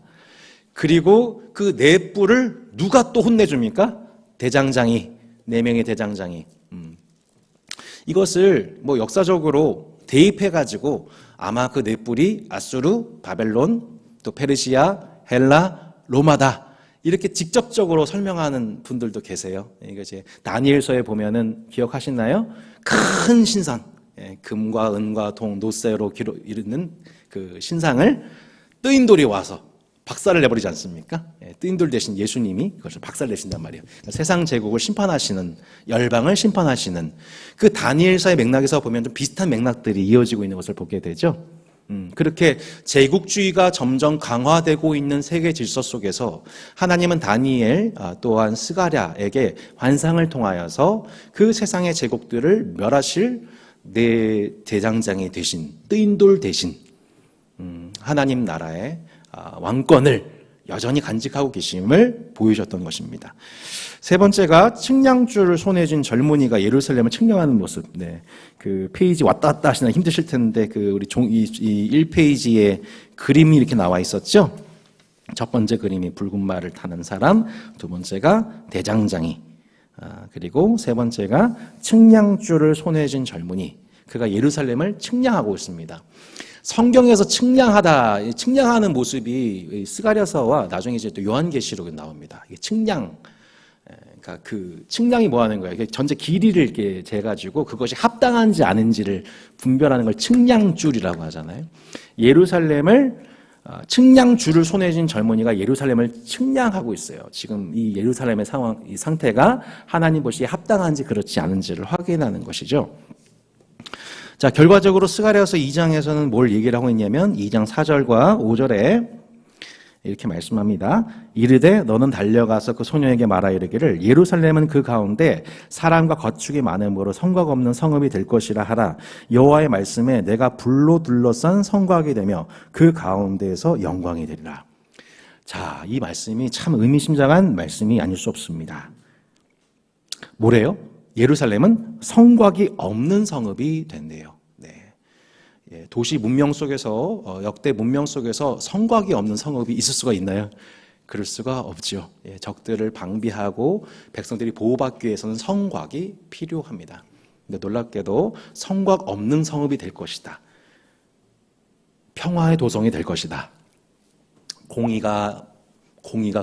그리고 그 4뿔을 누가 또 혼내줍니까? 대장장이, 4명의 대장장이. 이것을 뭐 역사적으로 대입해가지고 아마 그 4뿔이 아수르, 바벨론, 또 페르시아, 헬라, 로마다. 이렇게 직접적으로 설명하는 분들도 계세요. 이거 이제 다니엘서에 보면은 기억하시나요? 큰 신상, 금과 은과 동, 노쇠로 이르는 그 신상을 뜨인 돌이 와서 박살을 내버리지 않습니까? 뜨인 돌 대신 예수님이 그것을 박살 내신단 말이에요. 그러니까 세상 제국을 심판하시는, 열방을 심판하시는 그 다니엘서의 맥락에서 보면 좀 비슷한 맥락들이 이어지고 있는 것을 보게 되죠. 그렇게 제국주의가 점점 강화되고 있는 세계 질서 속에서 하나님은 다니엘 또한 스가랴에게 환상을 통하여서 그 세상의 제국들을 멸하실 대장장이 대신, 뜨인 돌 대신 하나님 나라의 왕권을 여전히 간직하고 계심을 보여주셨던 것입니다. 세 번째가 측량줄을 손에 쥔 젊은이가 예루살렘을 측량하는 모습. 그 페이지 왔다 갔다 하시나 힘드실 텐데 그 우리 이 1페이지에 그림이 이렇게 나와 있었죠. 첫 번째 그림이 붉은 말을 타는 사람, 두 번째가 대장장이, 그리고 세 번째가 측량줄을 손에 쥔 젊은이. 그가 예루살렘을 측량하고 있습니다. 성경에서 측량하는 모습이 스가랴서와 나중에 이제 또 요한계시록에 나옵니다. 이게 측량, 그러니까 그 측량이 뭐 하는 거예요? 전체 길이를 이렇게 재가지고 그것이 합당한지 아닌지를 분별하는 걸 측량줄이라고 하잖아요. 예루살렘을 측량줄을 손에 쥔 젊은이가 예루살렘을 측량하고 있어요. 지금 이 예루살렘의 상황, 이 상태가 하나님 보시기에 합당한지 그렇지 않은지를 확인하는 것이죠. 자, 결과적으로 스가랴서 2장에서는 뭘 얘기를 하고 있냐면 2장 4절과 5절에 이렇게 말씀합니다. 이르되 너는 달려가서 그 소녀에게 말하 이르기를 예루살렘은 그 가운데 사람과 거축이 많음으로 성곽 없는 성읍이 될 것이라 하라. 여호와의 말씀에 내가 불로 둘러싼 성곽이 되며 그 가운데에서 영광이 되리라. 자, 이 말씀이 참 의미심장한 말씀이 아닐 수 없습니다. 뭐래요? 예루살렘은 성곽이 없는 성읍이 된대요. 도시 문명 속에서 역대 문명 속에서 성곽이 없는 성읍이 있을 수가 있나요? 그럴 수가 없죠. 적들을 방비하고 백성들이 보호받기 위해서는 성곽이 필요합니다. 근데 놀랍게도 성곽 없는 성읍이 될 것이다. 평화의 도성이 될 것이다. 공의가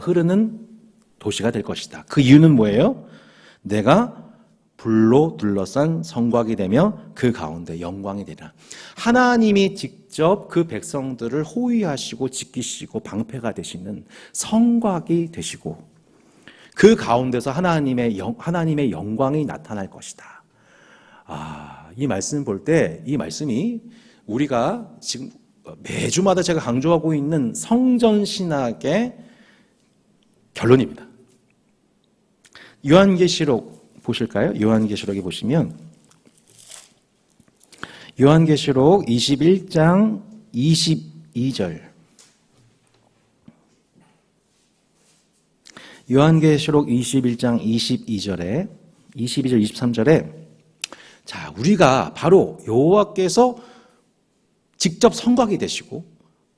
흐르는 도시가 될 것이다. 그 이유는 뭐예요? 내가 불로 둘러싼 성곽이 되며 그 가운데 영광이 되리라. 하나님이 직접 그 백성들을 호위하시고 지키시고 방패가 되시는 성곽이 되시고 그 가운데서 하나님의 영광이 나타날 것이다. 이 말씀을 볼 때 이 말씀이 우리가 지금 매주마다 제가 강조하고 있는 성전 신학의 결론입니다. 요한계시록 보실까요? 요한계시록에 보시면 요한계시록 21장 22절 요한계시록 21장 22절에 22절 23절에 자, 우리가 바로 여호와께서 직접 성곽이 되시고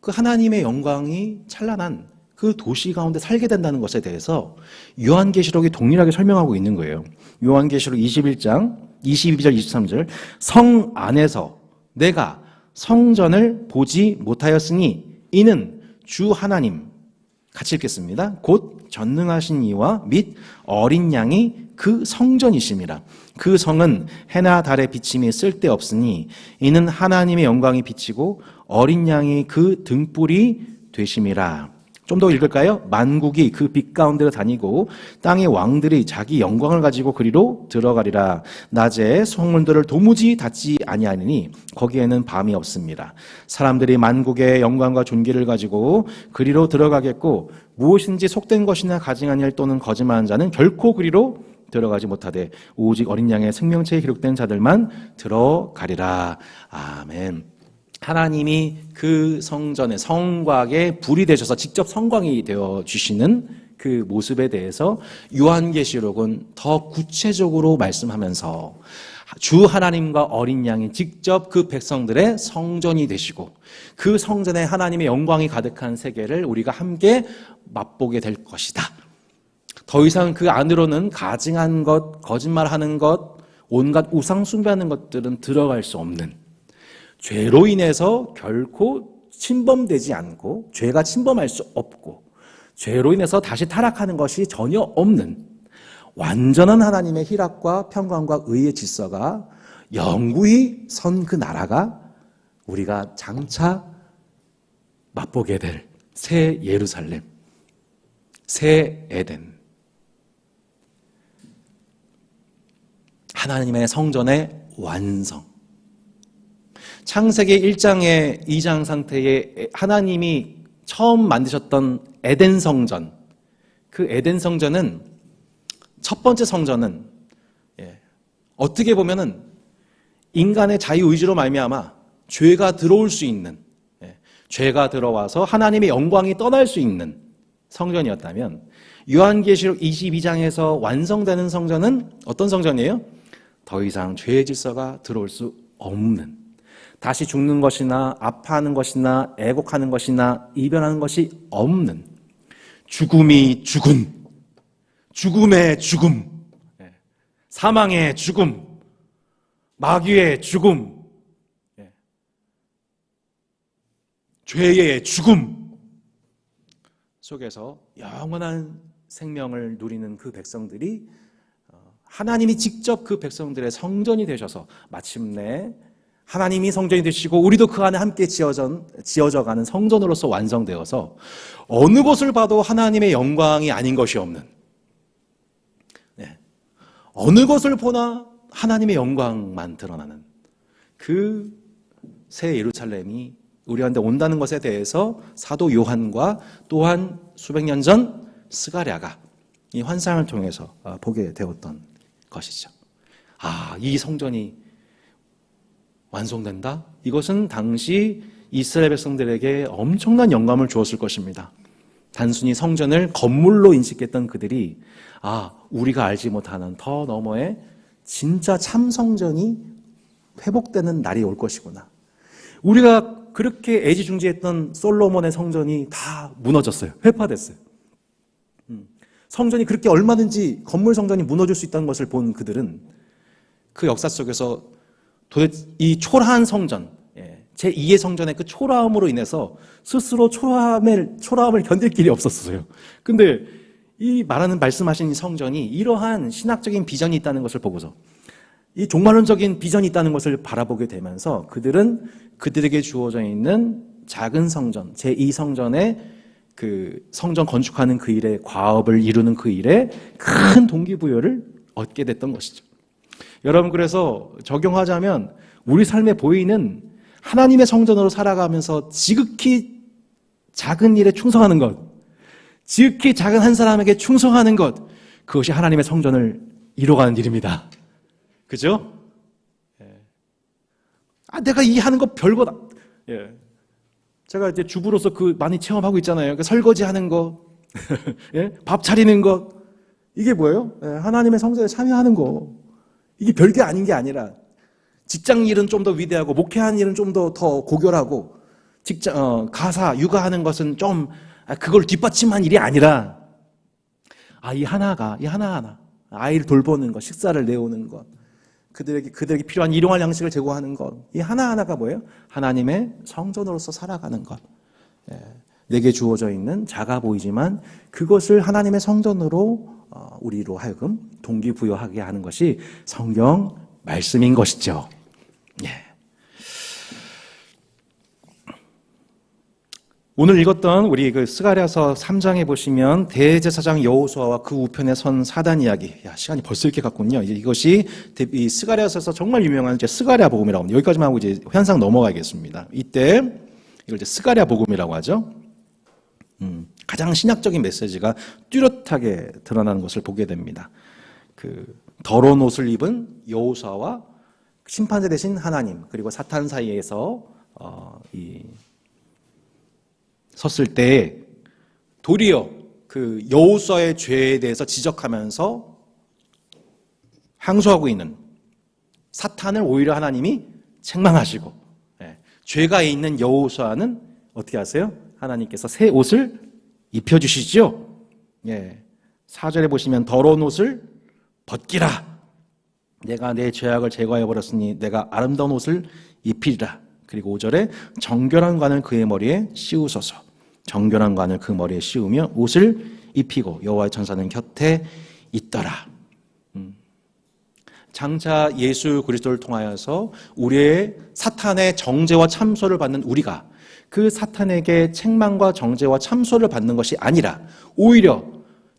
그 하나님의 영광이 찬란한 그 도시 가운데 살게 된다는 것에 대해서 요한계시록이 동일하게 설명하고 있는 거예요. 요한계시록 21장 22절 23절 성 안에서 내가 성전을 보지 못하였으니 이는 주 하나님 같이 읽겠습니다. 곧 전능하신 이와 및 어린 양이 그 성전이심이라. 그 성은 해나 달의 비침이 쓸데없으니 이는 하나님의 영광이 비치고 어린 양이 그 등불이 되심이라. 좀 더 읽을까요? 만국이 그 빛 가운데로 다니고 땅의 왕들이 자기 영광을 가지고 그리로 들어가리라. 낮에 성문들을 도무지 닫지 아니하니 거기에는 밤이 없습니다. 사람들이 만국의 영광과 존귀를 가지고 그리로 들어가겠고 무엇인지 속된 것이나 가증한 일 또는 거짓말하는 자는 결코 그리로 들어가지 못하되 오직 어린 양의 생명체에 기록된 자들만 들어가리라. 아멘. 하나님이 그 성전의 성곽에 불이 되셔서 직접 성광이 되어 주시는 그 모습에 대해서 요한계시록은 더 구체적으로 말씀하면서 주 하나님과 어린 양이 직접 그 백성들의 성전이 되시고 그 성전에 하나님의 영광이 가득한 세계를 우리가 함께 맛보게 될 것이다. 더 이상 그 안으로는 가증한 것, 거짓말하는 것, 온갖 우상 숭배하는 것들은 들어갈 수 없는, 죄로 인해서 결코 침범되지 않고 죄가 침범할 수 없고 죄로 인해서 다시 타락하는 것이 전혀 없는 완전한 하나님의 희락과 평강과 의의 질서가 영구히 선 그 나라가 우리가 장차 맛보게 될 새 예루살렘, 새 에덴, 하나님의 성전의 완성. 창세기 1장의 2장 상태에 하나님이 처음 만드셨던 에덴 성전, 그 에덴 성전은 첫 번째 성전은 어떻게 보면은 인간의 자유의지로 말미암아 죄가 들어올 수 있는, 죄가 들어와서 하나님의 영광이 떠날 수 있는 성전이었다면 요한계시록 22장에서 완성되는 성전은 어떤 성전이에요? 더 이상 죄의 질서가 들어올 수 없는, 다시 죽는 것이나 아파하는 것이나 애곡하는 것이나 이별하는 것이 없는, 죽음이 죽음, 죽음의 죽음, 사망의 죽음, 마귀의 죽음, 죄의 죽음 속에서 영원한 생명을 누리는 그 백성들이 하나님이 직접 그 백성들의 성전이 되셔서 마침내 하나님이 성전이 되시고 우리도 그 안에 함께 지어져가는 성전으로서 완성되어서 어느 곳을 봐도 하나님의 영광이 아닌 것이 없는, 네. 어느 곳을 보나 하나님의 영광만 드러나는 그 새 예루살렘이 우리한테 온다는 것에 대해서 사도 요한과 또한 수백 년 전 스가랴가 이 환상을 통해서 보게 되었던 것이죠. 이 성전이 완성된다? 이것은 당시 이스라엘 백성들에게 엄청난 영감을 주었을 것입니다. 단순히 성전을 건물로 인식했던 그들이 우리가 알지 못하는 더 너머에 진짜 참 성전이 회복되는 날이 올 것이구나. 우리가 그렇게 애지중지했던 솔로몬의 성전이 다 무너졌어요. 회파됐어요. 성전이 그렇게 얼마든지 건물 성전이 무너질 수 있다는 것을 본 그들은 그 역사 속에서 도대체 이 초라한 성전, 제2의 성전의 그 초라함으로 인해서 스스로 초라함을 견딜 길이 없었어요. 근데 이 말씀하신 이 성전이 이러한 신학적인 비전이 있다는 것을 보고서 이 종말론적인 비전이 있다는 것을 바라보게 되면서 그들은 그들에게 주어져 있는 작은 성전, 제2성전의 그 성전 건축하는 그 일에, 과업을 이루는 그 일에 큰 동기부여를 얻게 됐던 것이죠. 여러분, 그래서 적용하자면 우리 삶에 보이는 하나님의 성전으로 살아가면서 지극히 작은 일에 충성하는 것, 지극히 작은 한 사람에게 충성하는 것, 그것이 하나님의 성전을 이뤄가는 일입니다. 그죠? 내가 이 하는 거 별거다. 제가 이제 주부로서 많이 체험하고 있잖아요. 설거지 하는 거, 밥 차리는 거, 이게 뭐예요? 하나님의 성전에 참여하는 거. 이게 별게 아닌 게 아니라 직장 일은 좀 더 위대하고 목회하는 일은 좀 더 고결하고 가사, 육아하는 것은 좀 그걸 뒷받침한 일이 아니라 이 하나하나 아이를 돌보는 것, 식사를 내오는 것, 그들에게 필요한 일용할 양식을 제공하는 것, 이 하나하나가 뭐예요? 하나님의 성전으로서 살아가는 것. 내게 주어져 있는 작아 보이지만 그것을 하나님의 성전으로 우리로 하여금 동기부여하게 하는 것이 성경 말씀인 것이죠. 오늘 읽었던 우리 스가랴서 3장에 보시면 대제사장 여호수아와 그 우편에 선 사단 이야기. 시간이 벌써 이렇게 갔군요. 이것이 이 스가랴서에서 정말 유명한 스가랴 복음이라고 합니다. 여기까지만 하고 이제 현상 넘어가겠습니다. 이때 이걸 이제 스가랴 복음이라고 하죠. 가장 신학적인 메시지가 뚜렷하게 드러나는 것을 보게 됩니다. 더러운 옷을 입은 여호수아와 심판자 대신 하나님, 그리고 사탄 사이에서 섰을 때 도리어 그 여호수아의 죄에 대해서 지적하면서 항소하고 있는 사탄을 오히려 하나님이 책망하시고, 죄가 있는 여호수아는 어떻게 하세요? 하나님께서 새 옷을 입혀주시죠. 4절에 보시면 더러운 옷을 벗기라. 내가 내 죄악을 제거해버렸으니 내가 아름다운 옷을 입히리라. 그리고 5절에 정결한 관을 그의 머리에 씌우소서. 정결한 관을 그 머리에 씌우며 옷을 입히고 여호와의 천사는 곁에 있더라. 장차 예수 그리스도를 통하여서 우리의 사탄의 정죄와 참소를 받는 우리가 그 사탄에게 책망과 정죄와 참소를 받는 것이 아니라 오히려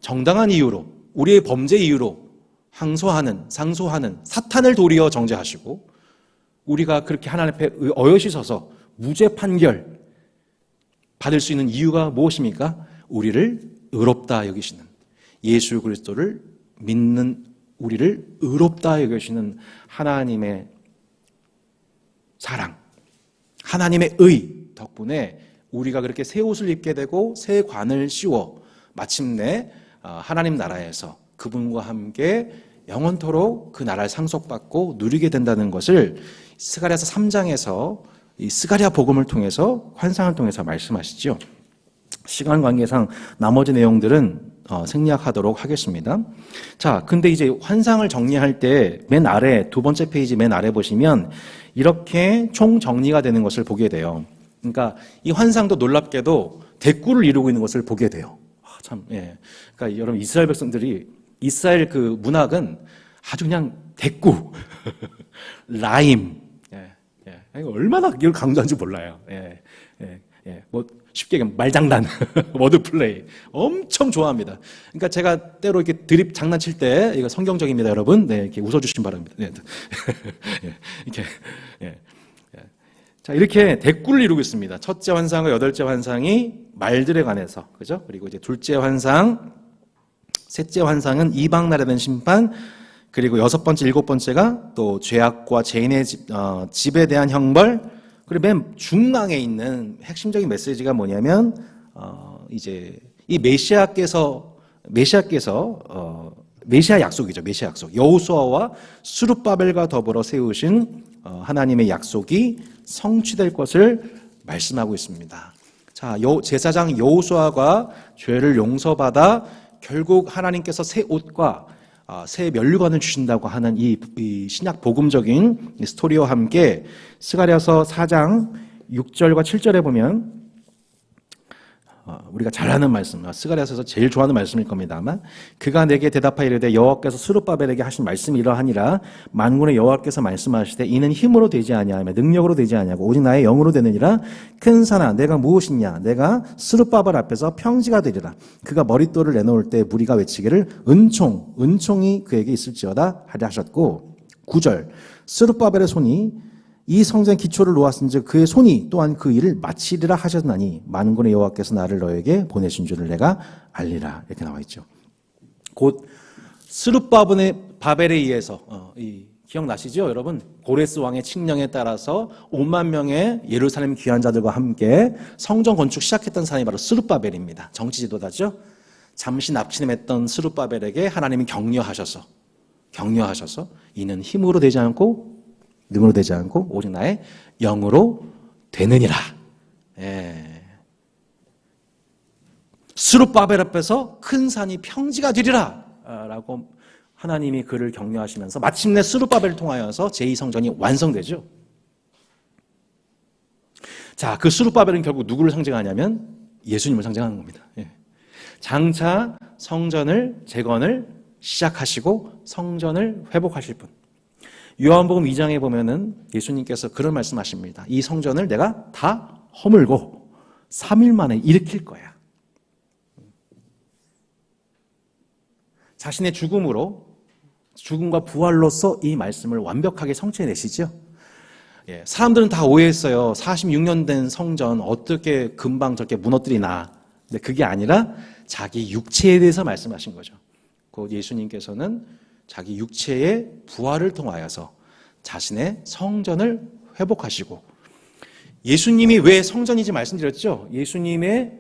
정당한 이유로 우리의 범죄 이유로 상소하는 사탄을 도리어 정죄하시고 우리가 그렇게 하나님 앞에 어여시 서서 무죄 판결 받을 수 있는 이유가 무엇입니까? 우리를 의롭다 여기시는, 예수 그리스도를 믿는 우리를 의롭다 여기시는 하나님의 사랑, 하나님의 의 덕분에 우리가 그렇게 새 옷을 입게 되고 새 관을 씌워 마침내 하나님 나라에서 그분과 함께 영원토록 그 나라를 상속받고 누리게 된다는 것을 스가랴서 3장에서 이 스가랴 복음을 통해서 환상을 통해서 말씀하시죠. 시간 관계상 나머지 내용들은 생략하도록 하겠습니다. 자, 근데 이제 환상을 정리할 때 맨 아래 두 번째 페이지 맨 아래 보시면 이렇게 총 정리가 되는 것을 보게 돼요. 그러니까 이 환상도 놀랍게도 대꾸를 이루고 있는 것을 보게 돼요. 그러니까 여러분 이스라엘 백성들이 이스라엘 그 문학은 아주 그냥 대꾸, 라임, 얼마나 이걸 강조한지 몰라요. 뭐 쉽게 얘기하면 말장난, 워드플레이 엄청 좋아합니다. 그러니까 제가 때로 이렇게 드립 장난칠 때 이거 성경적입니다, 여러분. 네, 이렇게 웃어주시기 바랍니다. 네. 이렇게 자, 이렇게 대꾸를 이루고 있습니다. 첫째 환상과 여덟째 환상이 말들에 관해서, 그죠? 그리고 이제 둘째 환상, 셋째 환상은 이방 나라에 대한 심판, 그리고 여섯 번째, 일곱 번째가 또 죄악과 죄인의 집에 대한 형벌, 그리고 맨 중앙에 있는 핵심적인 메시지가 뭐냐면, 이제 이 메시아 약속이죠. 메시아 약속. 여호수아와 스룹바벨과 더불어 세우신 하나님의 약속이 성취될 것을 말씀하고 있습니다. 자, 제사장 여호수아가 죄를 용서받아 결국 하나님께서 새 옷과 새 면류관을 주신다고 하는 이 신약 복음적인 스토리와 함께 스가랴서 4장 6절과 7절에 보면 우리가 잘 아는 말씀, 스가랴서에서 제일 좋아하는 말씀일 겁니다. 아마 그가 내게 대답하여 이르되 여호와께서 스룹바벨에게 하신 말씀이 이러하니라. 만군의 여호와께서 말씀하시되 이는 힘으로 되지 아니하며 능력으로 되지 아니하고 오직 나의 영으로 되느니라. 큰 산아 내가 무엇이냐. 내가 스룹바벨 앞에서 평지가 되리라. 그가 머릿돌을 내놓을 때 무리가 외치기를 은총이 그에게 있을지어다 하려 하셨고, 9절 스룹바벨의 손이 이 성전의 기초를 놓았은즉 그의 손이 또한 그 일을 마치리라 하셨나니 만군의 여호와께서 나를 너에게 보내신 줄을 내가 알리라. 이렇게 나와 있죠. 곧 스룹바벨에 의해서 기억나시죠, 여러분? 고레스 왕의 칙령에 따라서 5만 명의 예루살렘 귀환 자들과 함께 성전 건축 시작했던 사람이 바로 스룹바벨입니다. 정치 지도자죠. 잠시 납치했던 스룹바벨에게 하나님이 격려하셔서 이는 힘으로 되지 않고 능으로 되지 않고 오직 나의 영으로 되느니라. 스룹바벨 앞에서 큰 산이 평지가 되리라 라고 하나님이 그를 격려하시면서 마침내 스룹바벨을 통하여서 제2성전이 완성되죠. 자, 그 스룹바벨은 결국 누구를 상징하냐면 예수님을 상징하는 겁니다. 장차 성전을 재건을 시작하시고 성전을 회복하실 분. 요한복음 2장에 보면은 예수님께서 그런 말씀하십니다. 이 성전을 내가 다 허물고 3일 만에 일으킬 거야. 자신의 죽음과 부활로서 이 말씀을 완벽하게 성취해내시죠. 사람들은 다 오해했어요. 46년 된 성전 어떻게 금방 저렇게 무너뜨리나. 근데 그게 아니라 자기 육체에 대해서 말씀하신 거죠. 곧 예수님께서는 자기 육체의 부활을 통하여서 자신의 성전을 회복하시고, 예수님이 왜 성전인지 말씀드렸죠. 예수님이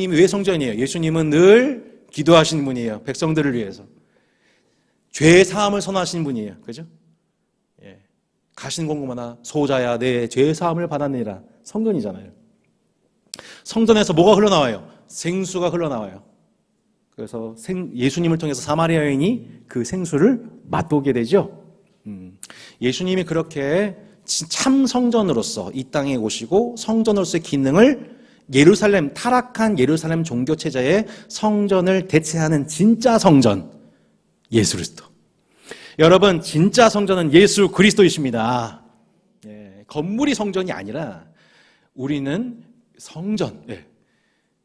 왜 성전이에요? 예수님은 늘 기도하시는 분이에요. 백성들을 위해서. 죄 사함을 선하시는 분이에요. 그죠? 가신 공고마나 소자야 내 죄 사함을 받았느니라. 성전이잖아요. 성전에서 뭐가 흘러나와요? 생수가 흘러나와요. 그래서 예수님을 통해서 사마리아 여인이 그 생수를 맛보게 되죠. 예수님이 그렇게 참 성전으로서 이 땅에 오시고 성전으로서의 기능을 타락한 예루살렘 종교체제의 성전을 대체하는 진짜 성전, 예수 그리스도. 여러분, 진짜 성전은 예수 그리스도이십니다. 건물이 성전이 아니라 우리는 성전,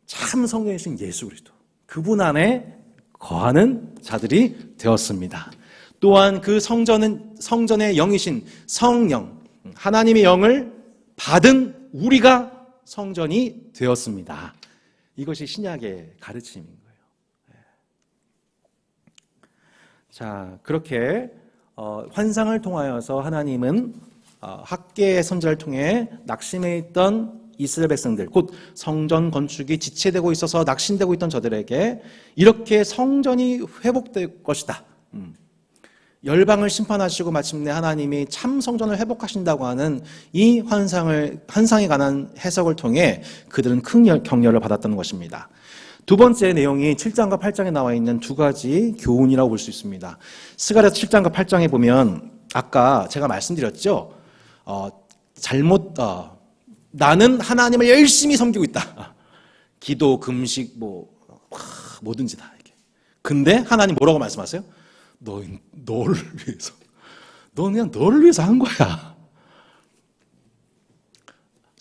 참 성전이신 예수 그리스도. 그분 안에 거하는 자들이 되었습니다. 또한 그 성전의 영이신 성령, 하나님의 영을 받은 우리가 성전이 되었습니다. 이것이 신약의 가르침인 거예요. 자, 그렇게 환상을 통하여서 하나님은 학계의 선지자를 통해 낙심해 있던 이스라엘 백성들, 곧 성전 건축이 지체되고 있어서 낙심되고 있던 저들에게 이렇게 성전이 회복될 것이다. 열방을 심판하시고 마침내 하나님이 참 성전을 회복하신다고 하는 이 환상에 관한 해석을 통해 그들은 큰 격려를 받았다는 것입니다. 두 번째 내용이 7장과 8장에 나와 있는 두 가지 교훈이라고 볼 수 있습니다. 스가랴 7장과 8장에 보면 아까 제가 말씀드렸죠. 나는 하나님을 열심히 섬기고 있다. 기도, 금식, 뭐든지 다 이렇게. 근데 하나님 뭐라고 말씀하세요? 너를 위해서. 너 그냥 너를 위해서 한 거야.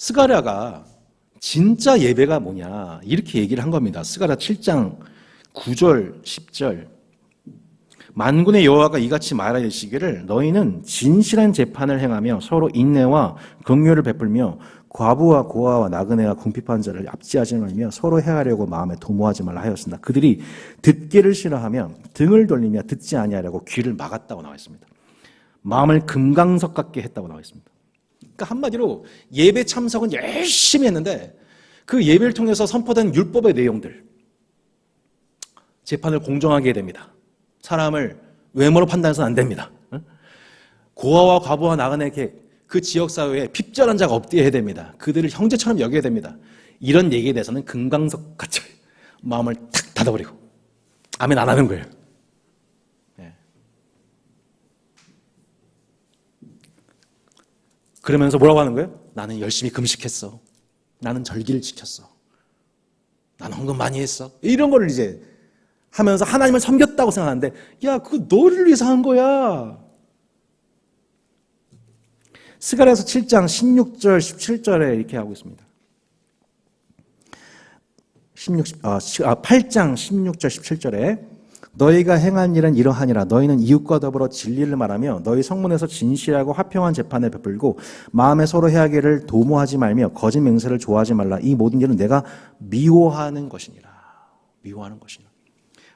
스가랴가 진짜 예배가 뭐냐 이렇게 얘기를 한 겁니다. 스가랴 7장 9절 10절 만군의 여호와가 이같이 말하시기를 너희는 진실한 재판을 행하며 서로 인내와 긍휼을 베풀며 과부와 고아와 나그네와 궁핍한 자를 압제하지 말며 서로 해하려고 마음에 도모하지 말라 하였습니다. 그들이 듣기를 싫어하며 등을 돌리며 듣지 아니하려고 귀를 막았다고 나와 있습니다. 마음을 금강석 같게 했다고 나와 있습니다. 그러니까 한마디로 예배 참석은 열심히 했는데 그 예배를 통해서 선포된 율법의 내용들 재판을 공정하게 해야 됩니다. 사람을 외모로 판단해서는 안 됩니다. 고아와 과부와 나그네에게 그 지역사회에 핍절한 자가 없게 해야 됩니다. 그들을 형제처럼 여겨야 됩니다. 이런 얘기에 대해서는 금강석 같이 마음을 탁 닫아버리고 아멘 안 하는 거예요. 네. 그러면서 뭐라고 하는 거예요? 나는 열심히 금식했어. 나는 절기를 지켰어. 나는 헌금 많이 했어. 이런 거를 이제 하면서 하나님을 섬겼다고 생각하는데 야, 그거 너를 위해서 한 거야. 스가랴서 7장 16절 17절에 이렇게 하고 있습니다. 8장 16절 17절에 너희가 행한 일은 이러하니라. 너희는 이웃과 더불어 진리를 말하며 너희 성문에서 진실하고 화평한 재판을 베풀고 마음에 서로 해하기를 도모하지 말며 거짓 맹세를 좋아하지 말라. 이 모든 일은 내가 미워하는 것이니라. 미워하는 것이니라.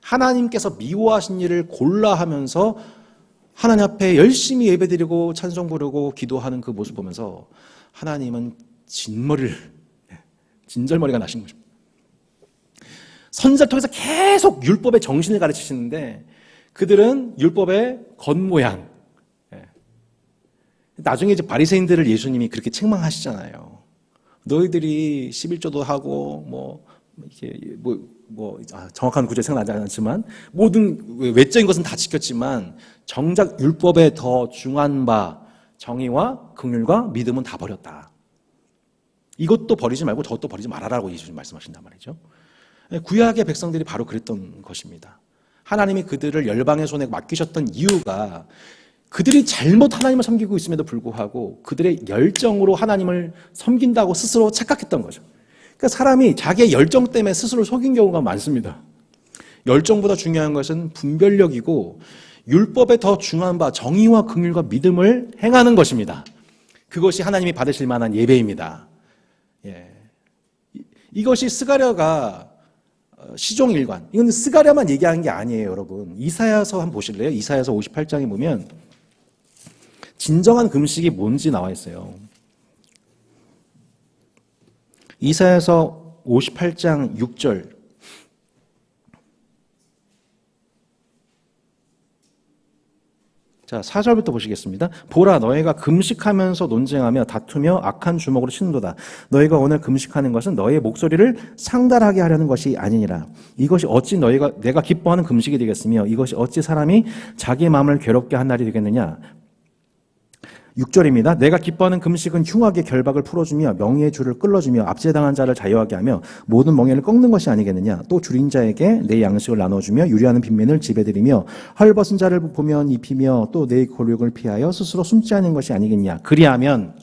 하나님께서 미워하신 일을 골라 하면서 하나님 앞에 열심히 예배드리고 찬송 부르고 기도하는 그 모습 보면서 하나님은 진절머리가 나신 거죠. 선지자를 통해서 계속 율법의 정신을 가르치시는데 그들은 율법의 겉모양. 나중에 이제 바리새인들을 예수님이 그렇게 책망하시잖아요. 너희들이 11조도 하고 정확한 구절 생각나지 않지만 모든 외적인 것은 다 지켰지만 정작 율법에 더 중한 바 정의와 긍휼과 믿음은 다 버렸다. 이것도 버리지 말고 저것도 버리지 말아라고 예수님 말씀하신단 말이죠. 구약의 백성들이 바로 그랬던 것입니다. 하나님이 그들을 열방의 손에 맡기셨던 이유가 그들이 잘못 하나님을 섬기고 있음에도 불구하고 그들의 열정으로 하나님을 섬긴다고 스스로 착각했던 거죠. 그러니까 사람이 자기의 열정 때문에 스스로 속인 경우가 많습니다. 열정보다 중요한 것은 분별력이고 율법에 더 중요한 바 정의와 긍휼과 믿음을 행하는 것입니다. 그것이 하나님이 받으실 만한 예배입니다. 예. 이것이 스가랴가 시종일관. 이건 스가랴만 얘기하는 게 아니에요, 여러분. 이사야서 한번 보실래요? 이사야서 58장에 보면 진정한 금식이 뭔지 나와 있어요. 이사야서 58장 6절. 자, 4절부터 보시겠습니다. 보라, 너희가 금식하면서 논쟁하며 다투며 악한 주먹으로 치는도다. 너희가 오늘 금식하는 것은 너희의 목소리를 상달하게 하려는 것이 아니니라. 이것이 어찌 내가 기뻐하는 금식이 되겠으며 이것이 어찌 사람이 자기 마음을 괴롭게 한 날이 되겠느냐. 6절입니다. 내가 기뻐하는 금식은 흉악의 결박을 풀어주며 명예의 줄을 끌어주며 압제당한 자를 자유하게 하며 모든 멍에를 꺾는 것이 아니겠느냐. 또 줄인 자에게 내 양식을 나눠주며 유리하는 빈민을 지배드리며 헐벗은 자를 보면 입히며 또 내 곤욕을 피하여 스스로 숨지 않는 것이 아니겠냐. 그리하면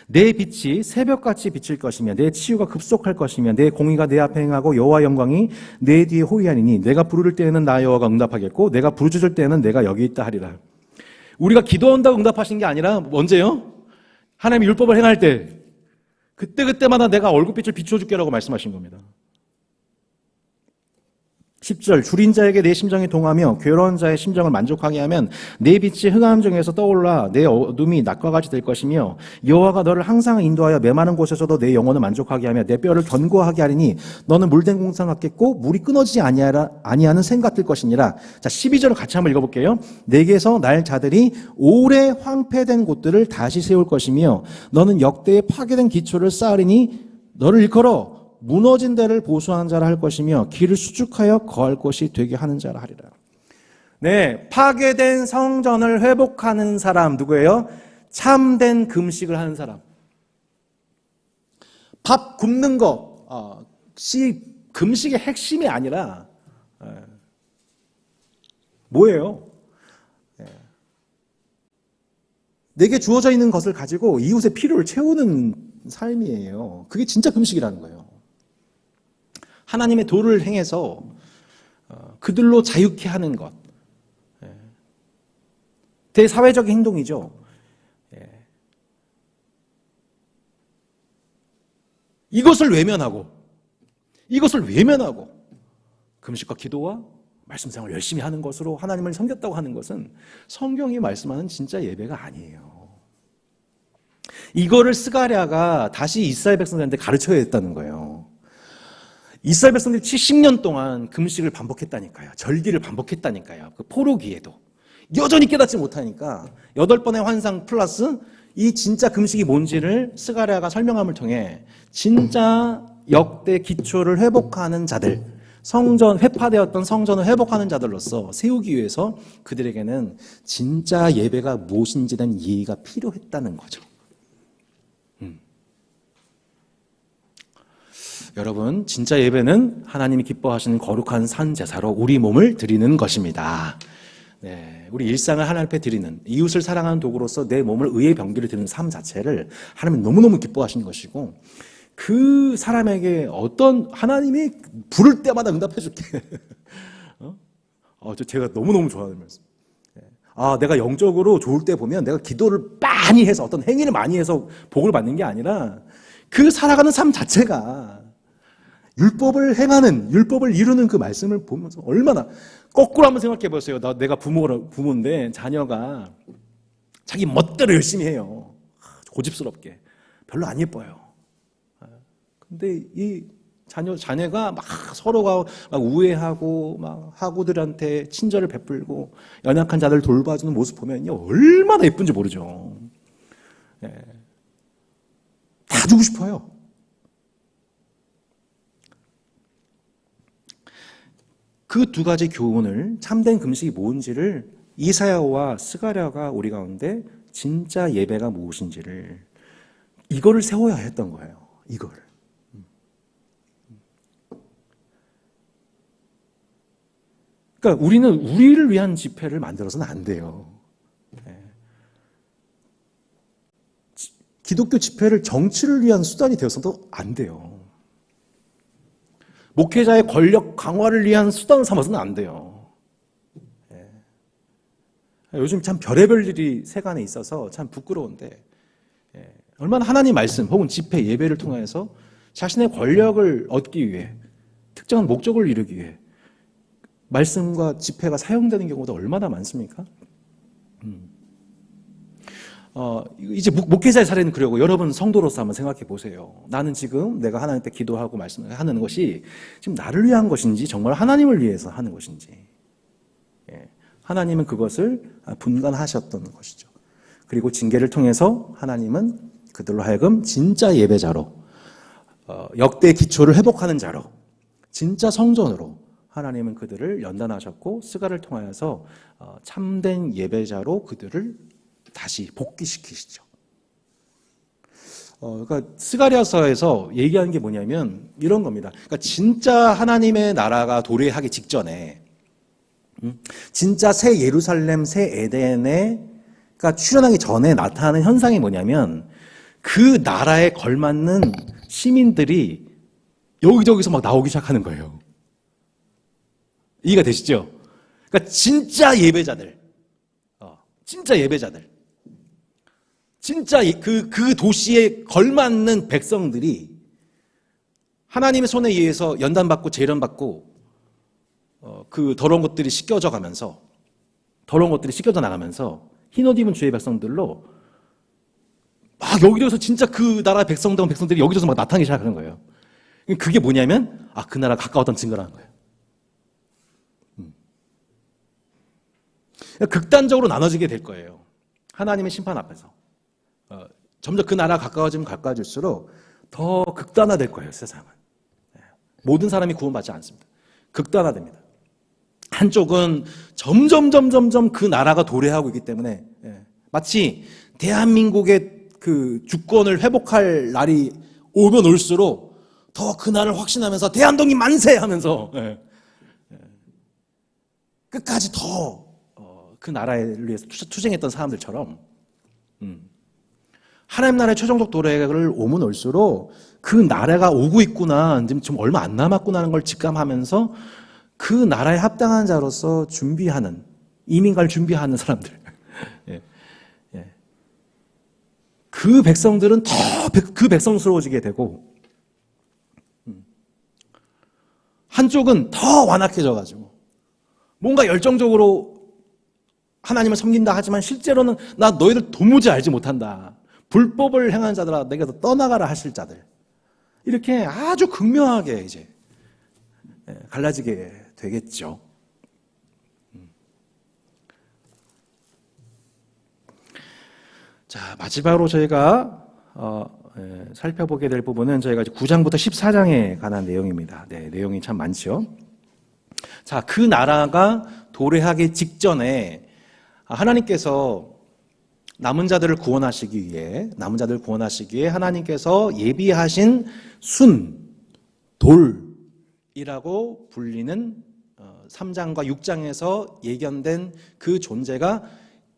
내 빛이 새벽같이 비칠 것이며 내 치유가 급속할 것이며 내 공의가 내 앞에 행하고 여호와 영광이 내 뒤에 호위하리니 내가 부를 때에는 나 여호와가 응답하겠고 내가 부르짖을 때에는 내가 여기 있다 하리라. 우리가 기도한다고 응답하신 게 아니라 언제요? 하나님의 율법을 행할 때 그때마다 내가 얼굴빛을 비춰줄게 라고 말씀하신 겁니다. 10절 줄인 자에게 내 심정이 동하며 괴로운 자의 심정을 만족하게 하면 내 빛이 흑암 중에서 떠올라 내 어둠이 낮과 같이 될 것이며 여호와가 너를 항상 인도하여 메마른 곳에서도 내 영혼을 만족하게 하며 내 뼈를 견고하게 하리니 너는 물된 공상 같겠고 물이 끊어지지 아니하는 샘 같을 것이니라. 자, 12절을 같이 한번 읽어볼게요. 내게서 날 자들이 오래 황폐된 곳들을 다시 세울 것이며 너는 역대의 파괴된 기초를 쌓으리니 너를 일컬어 무너진 데를 보수하는 자라 할 것이며 길을 수축하여 거할 곳이 되게 하는 자라 하리라. 네, 파괴된 성전을 회복하는 사람 누구예요? 참된 금식을 하는 사람. 밥 굽는 것이 금식의 핵심이 아니라 뭐예요? 내게 주어져 있는 것을 가지고 이웃의 필요를 채우는 삶이에요. 그게 진짜 금식이라는 거예요. 하나님의 도를 행해서 그들로 자유케 하는 것. 대사회적인 행동이죠. 이것을 외면하고 금식과 기도와 말씀 생활을 열심히 하는 것으로 하나님을 섬겼다고 하는 것은 성경이 말씀하는 진짜 예배가 아니에요. 이거를 스가랴가 다시 이스라엘 백성들한테 가르쳐야 했다는 거예요. 이스라엘 백성들이 70년 동안 금식을 반복했다니까요. 절기를 반복했다니까요. 그 포로기에도 여전히 깨닫지 못하니까 8번의 환상 플러스 이 진짜 금식이 뭔지를 스가랴가 설명함을 통해 진짜 역대 기초를 회복하는 자들, 회파되었던 성전을 회복하는 자들로서 세우기 위해서 그들에게는 진짜 예배가 무엇인지에 대한 이해가 필요했다는 거죠. 여러분, 진짜 예배는 하나님이 기뻐하시는 거룩한 산 제사로 우리 몸을 드리는 것입니다. 네, 우리 일상을 하나님 앞에 드리는, 이웃을 사랑하는 도구로서 내 몸을 의의 병기를 드리는 삶 자체를 하나님이 너무너무 기뻐하시는 것이고, 그 사람에게 하나님이 부를 때마다 응답해 줄게. 제가 너무너무 좋아하는 말씀. 내가 영적으로 좋을 때 보면 내가 기도를 많이 해서 어떤 행위를 많이 해서 복을 받는 게 아니라 그 살아가는 삶 자체가 율법을 이루는 그 말씀을 보면서 얼마나, 거꾸로 한번 생각해 보세요. 내가 부모인데 자녀가 자기 멋대로 열심히 해요. 고집스럽게. 별로 안 예뻐요. 근데 이 자녀가 막 서로가 막 우애하고 막 하고들한테 친절을 베풀고 연약한 자들을 돌봐주는 모습 보면요. 얼마나 예쁜지 모르죠. 다 주고 싶어요. 그 두 가지 교훈을, 참된 금식이 뭔지를 이사야와 스가랴가 우리 가운데 진짜 예배가 무엇인지를, 이거를 세워야 했던 거예요. 이거를. 그러니까 우리는 우리를 위한 집회를 만들어서는 안 돼요. 기독교 집회를 정치를 위한 수단이 되어서도 안 돼요. 목회자의 권력 강화를 위한 수단을 삼아서는 안 돼요. 요즘 참 별의별 일이 세간에 있어서 참 부끄러운데, 얼마나 하나님 말씀 혹은 집회 예배를 통해서 자신의 권력을 얻기 위해, 특정한 목적을 이루기 위해 말씀과 집회가 사용되는 경우도 얼마나 많습니까? 이제 목회자의 사례는 그러고, 여러분 성도로서 한번 생각해 보세요. 나는 지금 내가 하나님께 기도하고 말씀하는 것이 지금 나를 위한 것인지 정말 하나님을 위해서 하는 것인지. 하나님은 그것을 분간하셨던 것이죠. 그리고 징계를 통해서 하나님은 그들로 하여금 진짜 예배자로, 역대 기초를 회복하는 자로, 진짜 성전으로 하나님은 그들을 연단하셨고, 스가를 통하여서 참된 예배자로 그들을 다시 복귀시키시죠. 그러니까 스가랴서에서 얘기하는 게 뭐냐면 이런 겁니다. 그러니까 진짜 하나님의 나라가 도래하기 직전에, 진짜 새 예루살렘, 새 에덴에가 출현하기 전에 나타나는 현상이 뭐냐면, 그 나라에 걸맞는 시민들이 여기저기서 막 나오기 시작하는 거예요. 이해가 되시죠? 그러니까 진짜 예배자들, 진짜 그 도시에 걸맞는 백성들이 하나님의 손에 의해서 연단받고 재련받고, 그 더러운 것들이 씻겨져 나가면서 흰옷 입은 주의 백성들로 막 여기저기서 진짜 그 나라 백성들이 여기저기서 막 나타나기 시작하는 거예요. 그게 뭐냐면, 그 나라가 가까웠던 증거라는 거예요. 극단적으로 나눠지게 될 거예요. 하나님의 심판 앞에서. 점점 그 나라가 가까워질수록 더 극단화될 거예요, 세상은. 모든 사람이 구원받지 않습니다. 극단화됩니다. 한쪽은 점점 그 나라가 도래하고 있기 때문에, 마치 대한민국의 그 주권을 회복할 날이 오면 올수록 더 그 날을 확신하면서 대한독립 만세 하면서 끝까지 더 그 나라를 위해서 투쟁했던 사람들처럼, 하나님 나라의 최종적 도래를 오면 올수록 그 나라가 오고 있구나, 지금 얼마 안 남았구나 하는 걸 직감하면서 그 나라에 합당한 자로서 준비하는, 이민갈 준비하는 사람들. 예. 예. 그 백성들은 더 그 백성스러워지게 되고, 한쪽은 더 완악해져가지고, 뭔가 열정적으로 하나님을 섬긴다 하지만 실제로는 나 너희들 도무지 알지 못한다. 불법을 행하는 자들아 내게서 떠나가라 하실 자들. 이렇게 아주 극명하게 이제 갈라지게 되겠죠. 자, 마지막으로 저희가 살펴보게 될 부분은 저희가 9장부터 14장에 관한 내용입니다. 네, 내용이 참 많죠. 자, 그 나라가 도래하기 직전에 하나님께서 남은 자들을 구원하시기 위해 하나님께서 예비하신 돌이라고 불리는 3장과 6장에서 예견된 그 존재가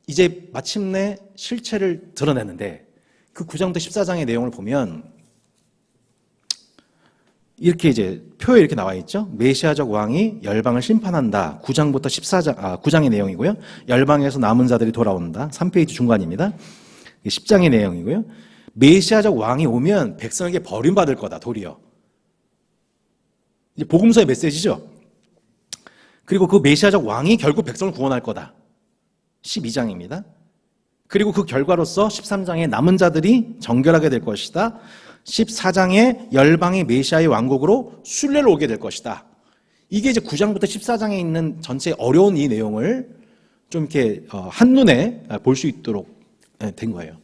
이제 마침내 실체를 드러내는데, 그 9장부터 14장의 내용을 보면 이렇게 이제 표에 이렇게 나와 있죠. 메시아적 왕이 열방을 심판한다. 9장부터 9장의 내용이고요. 열방에서 남은 자들이 돌아온다. 3페이지 중간입니다. 10장의 내용이고요. 메시아적 왕이 오면 백성에게 버림받을 거다. 도리어. 이제 복음서의 메시지죠. 그리고 그 메시아적 왕이 결국 백성을 구원할 거다. 12장입니다. 그리고 그 결과로서 13장에 남은 자들이 정결하게 될 것이다. 14장에 열방이 메시아의 왕국으로 순례를 오게 될 것이다. 이게 이제 9장부터 14장에 있는 전체 어려운 이 내용을 좀 이렇게 한눈에 볼 수 있도록 된 거예요.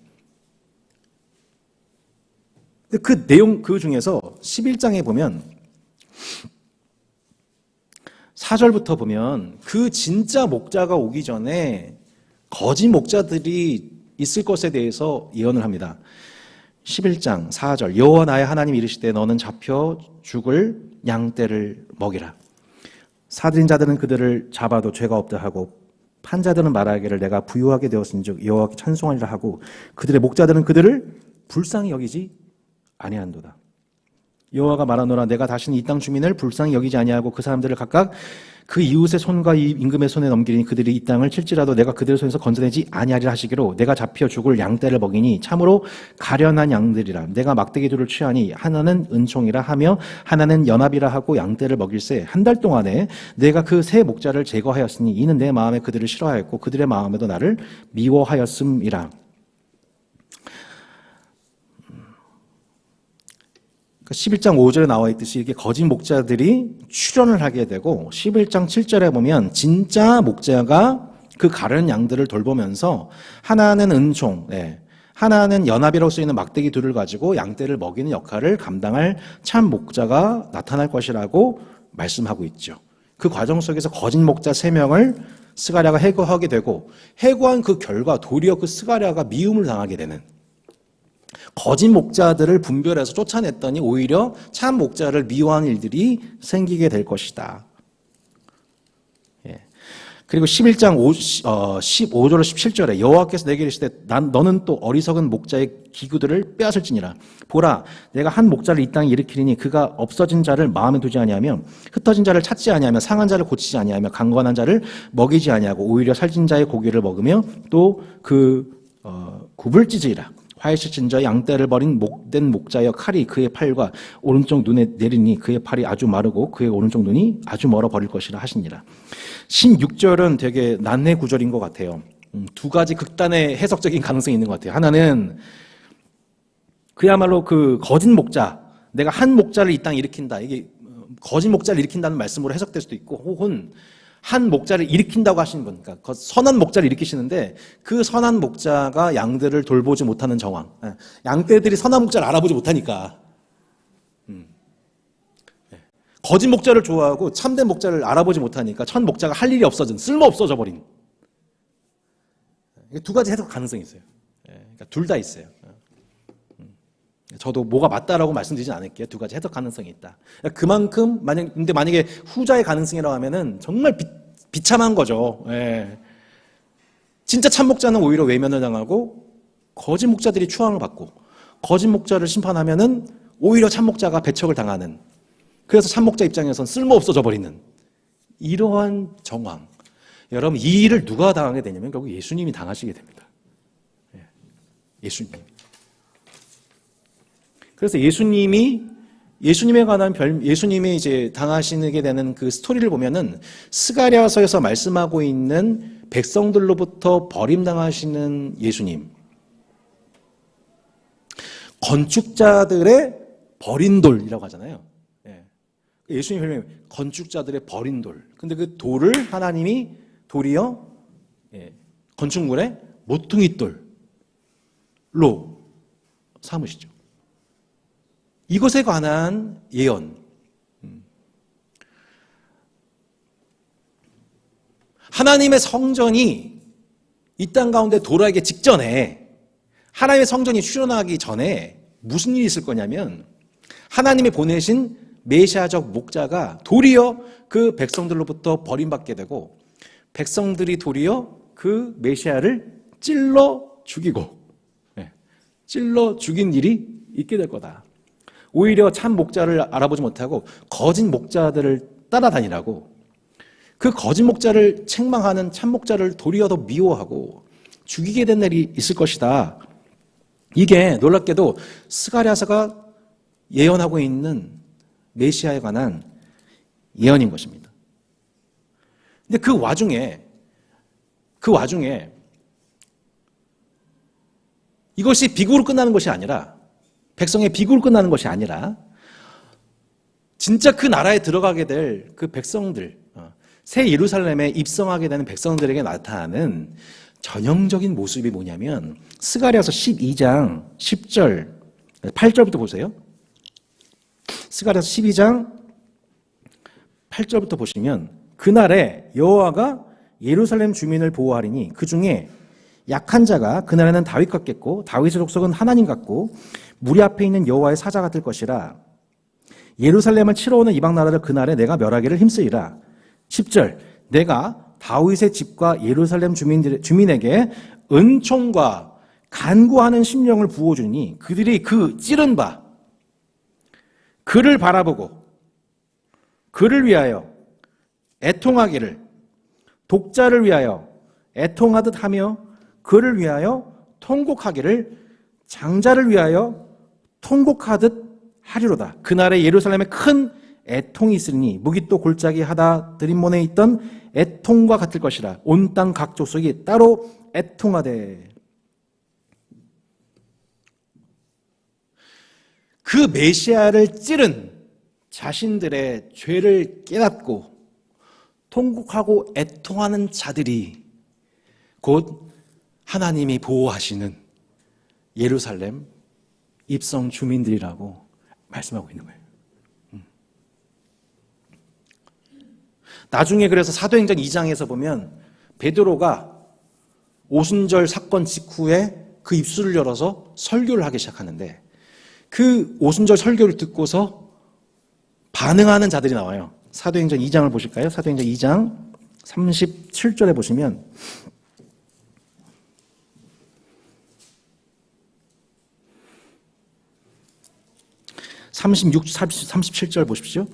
그 내용 그 중에서 11장에 보면 4절부터 보면 그 진짜 목자가 오기 전에 거짓 목자들이 있을 것에 대해서 예언을 합니다. 11장 4절 여호와 나의 하나님 이르시되 너는 잡혀 죽을 양떼를 먹이라. 사들인 자들은 그들을 잡아도 죄가 없다 하고 판자들은 말하기를 내가 부유하게 되었은즉 여호와께 찬송하리라 하고 그들의 목자들은 그들을 불쌍히 여기지 아니한도다. 여호와가 말하노라 내가 다시는 이 땅 주민을 불쌍히 여기지 아니하고 그 사람들을 각각 그 이웃의 손과 이 임금의 손에 넘기리니 그들이 이 땅을 칠지라도 내가 그들의 손에서 건져내지 아니하리라 하시기로 내가 잡혀 죽을 양떼를 먹이니 참으로 가련한 양들이라. 내가 막대기들을 취하니 하나는 은총이라 하며 하나는 연합이라 하고 양떼를 먹일새 한 달 동안에 내가 그 세 목자를 제거하였으니 이는 내 마음에 그들을 싫어하였고 그들의 마음에도 나를 미워하였음이라. 11장 5절에 나와 있듯이 이렇게 거짓 목자들이 출현을 하게 되고 11장 7절에 보면 진짜 목자가 그 가련 양들을 돌보면서 하나는 은총, 하나는 연합이라고 쓰이는 막대기 둘을 가지고 양떼를 먹이는 역할을 감당할 참 목자가 나타날 것이라고 말씀하고 있죠. 그 과정 속에서 거짓 목자 3명을 스가랴가 해고하게 되고 해고한 그 결과 도리어 그 스가랴가 미움을 당하게 되는, 거짓 목자들을 분별해서 쫓아냈더니 오히려 참 목자를 미워하는 일들이 생기게 될 것이다. 그리고 11장 15절 17절에 여호와께서 내게 이르시되 너는 또 어리석은 목자의 기구들을 빼앗을지니라. 보라 내가 한 목자를 이 땅에 일으키리니 그가 없어진 자를 마음에 두지 아니하며 흩어진 자를 찾지 아니하며 상한 자를 고치지 아니하며 강건한 자를 먹이지 아니하고 오히려 살찐 자의 고기를 먹으며 또 그 굽을 찢으리라. 화이시 자의 양떼를 버린 목된 목자여 칼이 그의 팔과 오른쪽 눈에 내리니 그의 팔이 아주 마르고 그의 오른쪽 눈이 아주 멀어 버릴 것이라 하시니라. 16절은 되게 난해 구절인 것 같아요. 두 가지 극단의 해석적인 가능성이 있는 것 같아요. 하나는 그야말로 그 거짓 목자, 내가 한 목자를 이 땅에 일으킨다, 이게 거짓 목자를 일으킨다는 말씀으로 해석될 수도 있고, 혹은 한 목자를 일으킨다고 하시는 분, 그러니까 선한 목자를 일으키시는데 그 선한 목자가 양들을 돌보지 못하는 정황. 양떼들이 선한 목자를 알아보지 못하니까 거짓 목자를 좋아하고 참된 목자를 알아보지 못하니까 첫 목자가 할 일이 없어진, 쓸모 없어져 버린. 두 가지 해석 가능성이 있어요. 그러니까 둘 다 있어요. 저도 뭐가 맞다라고 말씀드리진 않을게요. 두 가지 해석 가능성이 있다. 그만큼 근데 만약에 후자의 가능성이라고 하면은 정말 비참한 거죠. 진짜 참목자는 오히려 외면을 당하고 거짓 목자들이 추앙을 받고 거짓 목자를 심판하면은 오히려 참목자가 배척을 당하는, 그래서 참목자 입장에선 쓸모 없어져 버리는 이러한 정황. 여러분, 이 일을 누가 당하게 되냐면 결국 예수님이 당하시게 됩니다. 예수님. 그래서 예수님에 관한 예수님이 이제 당하시게 되는 그 스토리를 보면은 스가랴서에서 말씀하고 있는 백성들로부터 버림당하시는 예수님, 건축자들의 버린 돌이라고 하잖아요. 예수님 별명이 건축자들의 버린 돌. 근데 그 돌을 하나님이 도리어 건축물의 모퉁이 돌로 삼으시죠. 이것에 관한 예언. 하나님의 성전이 이 땅 가운데 돌아가기 직전에, 하나님의 성전이 출현하기 전에 무슨 일이 있을 거냐면 하나님이 보내신 메시아적 목자가 도리어 그 백성들로부터 버림받게 되고 백성들이 도리어 그 메시아를 찔러 죽이고 찔러 죽인 일이 있게 될 거다. 오히려 참 목자를 알아보지 못하고 거짓 목자들을 따라다니라고, 그 거짓 목자를 책망하는 참 목자를 도리어 더 미워하고 죽이게 된 날이 있을 것이다. 이게 놀랍게도 스가랴서가 예언하고 있는 메시아에 관한 예언인 것입니다. 근데 그 와중에 이것이 비극으로 끝나는 것이 아니라, 백성의 비극으로 끝나는 것이 아니라 진짜 그 나라에 들어가게 될 그 백성들, 새 예루살렘에 입성하게 되는 백성들에게 나타나는 전형적인 모습이 뭐냐면 스가랴서 12장 10절 8절부터 보세요. 스가랴서 12장 8절부터 보시면 그날에 여호와가 예루살렘 주민을 보호하리니 그 중에 약한 자가 그날에는 다윗 같겠고 다윗의 족속은 하나님 같고 무리 앞에 있는 여호와의 사자 같을 것이라. 예루살렘을 치러 오는 이방 나라를 그날에 내가 멸하기를 힘쓰리라. 10절 내가 다윗의 집과 예루살렘 주민에게 은총과 간구하는 심령을 부어주니 그들이 그 찌른 바 그를 바라보고 그를 위하여 애통하기를, 독자를 위하여 애통하듯 하며 그를 위하여 통곡하기를, 장자를 위하여 통곡하듯 하리로다. 그날에 예루살렘에 큰 애통이 있으니 무기또 골짜기 하다 드림몬에 있던 애통과 같을 것이라. 온 땅 각 족속이 따로 애통하되. 그 메시아를 찌른 자신들의 죄를 깨닫고 통곡하고 애통하는 자들이 곧 하나님이 보호하시는 예루살렘 입성 주민들이라고 말씀하고 있는 거예요. 나중에 그래서 사도행전 2장에서 보면 베드로가 오순절 사건 직후에 그 입술을 열어서 설교를 하기 시작하는데 그 오순절 설교를 듣고서 반응하는 자들이 나와요. 사도행전 2장을 보실까요? 사도행전 2장 37절에 보시면 (36, 37절) 보십시오.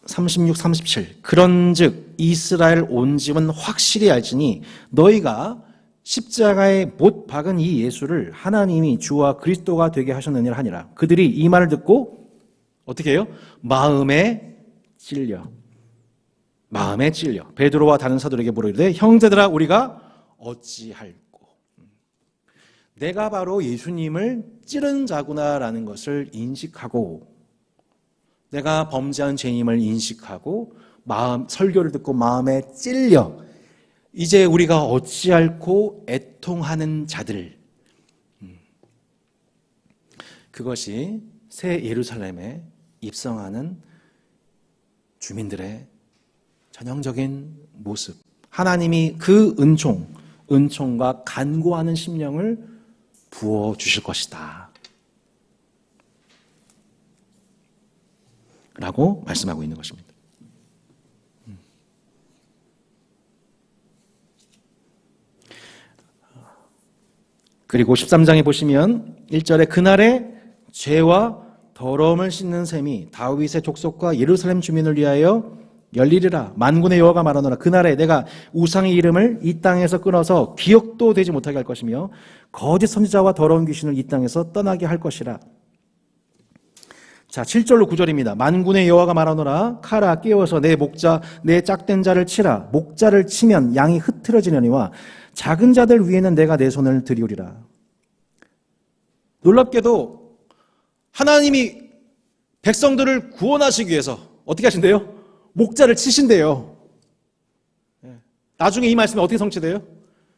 36, 37. 그런즉 이스라엘 온 집은 확실히 알지니 너희가 십자가에 못 박은 이 예수를 하나님이 주와 그리스도가 되게 하셨느니라 하니라. 그들이 이 말을 듣고 어떻게 해요? 마음에 찔려 베드로와 다른 사도들에게 물으되 형제들아 우리가 어찌할꼬. 내가 바로 예수님을 찌른 자구나라는 것을 인식하고 내가 범죄한 죄임을 인식하고 설교를 듣고 마음에 찔려 이제 우리가 어찌할꼬 애통하는 자들, 그것이 새 예루살렘에 입성하는 주민들의 전형적인 모습. 하나님이 그 은총과 간구하는 심령을 부어주실 것이다 라고 말씀하고 있는 것입니다. 그리고 13장에 보시면 1절에 그날에 죄와 더러움을 씻는 셈이 다윗의 족속과 예루살렘 주민을 위하여 열리리라. 만군의 여호와가 말하노라. 그날에 내가 우상의 이름을 이 땅에서 끊어서 기억도 되지 못하게 할 것이며 거짓 선지자와 더러운 귀신을 이 땅에서 떠나게 할 것이라. 자, 7절로 9절입니다. 만군의 여호와가 말하노라. 칼아 깨워서 내 목자 내 짝된 자를 치라. 목자를 치면 양이 흩트러지려니와 작은 자들 위에는 내가 내 손을 들이우리라. 놀랍게도 하나님이 백성들을 구원하시기 위해서 어떻게 하신대요? 목자를 치신대요. 나중에 이 말씀이 어떻게 성취돼요?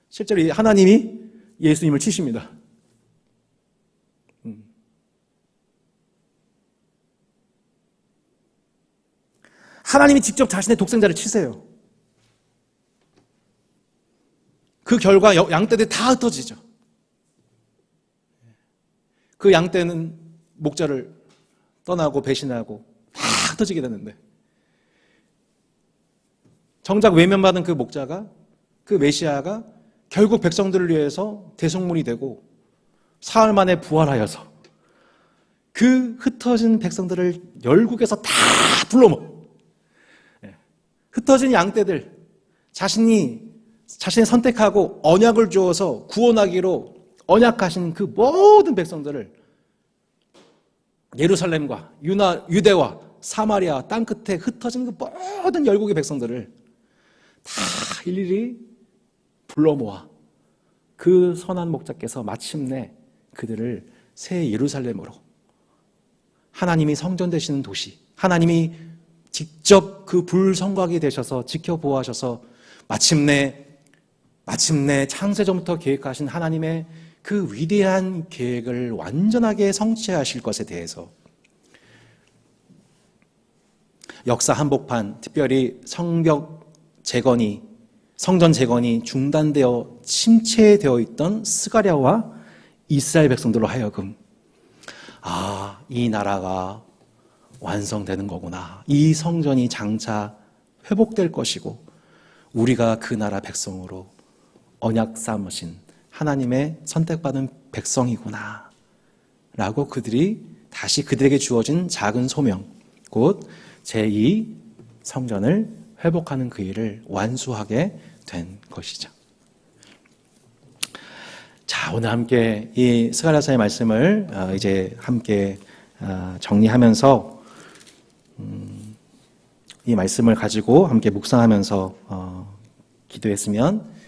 실제로 하나님이 예수님을 치십니다. 하나님이 직접 자신의 독생자를 치세요. 그 결과 양떼들이 다 흩어지죠. 그 양떼는 목자를 떠나고 배신하고 다 흩어지게 되는데 정작 외면받은 그 목자가, 그 메시아가 결국 백성들을 위해서 대속문이 되고 사흘 만에 부활하여서 그 흩어진 백성들을 열국에서 다 불러 모아. 흩어진 양떼들, 자신이 선택하고 언약을 주어서 구원하기로 언약하신 그 모든 백성들을 예루살렘과 유대와 사마리아 땅끝에 흩어진 그 모든 열국의 백성들을 다 일일이 불러 모아 그 선한 목자께서 마침내 그들을 새 예루살렘으로, 하나님이 성전 되시는 도시, 하나님이 직접 그 불성곽이 되셔서 지켜보아셔서 마침내 창세전부터 계획하신 하나님의 그 위대한 계획을 완전하게 성취하실 것에 대해서 역사 한복판, 특별히 성전 재건이 중단되어 침체되어 있던 스가랴와 이스라엘 백성들로 하여금 이 나라가 완성되는 거구나. 이 성전이 장차 회복될 것이고 우리가 그 나라 백성으로 언약 삼으신 하나님의 선택받은 백성이구나 라고 그들이 다시 그들에게 주어진 작은 소명, 곧 제2 성전을 회복하는 그 일을 완수하게 된 것이죠. 자, 오늘 함께 이 스가랴서의 말씀을 이제 함께 정리하면서 이 말씀을 가지고 함께 묵상하면서 기도했으면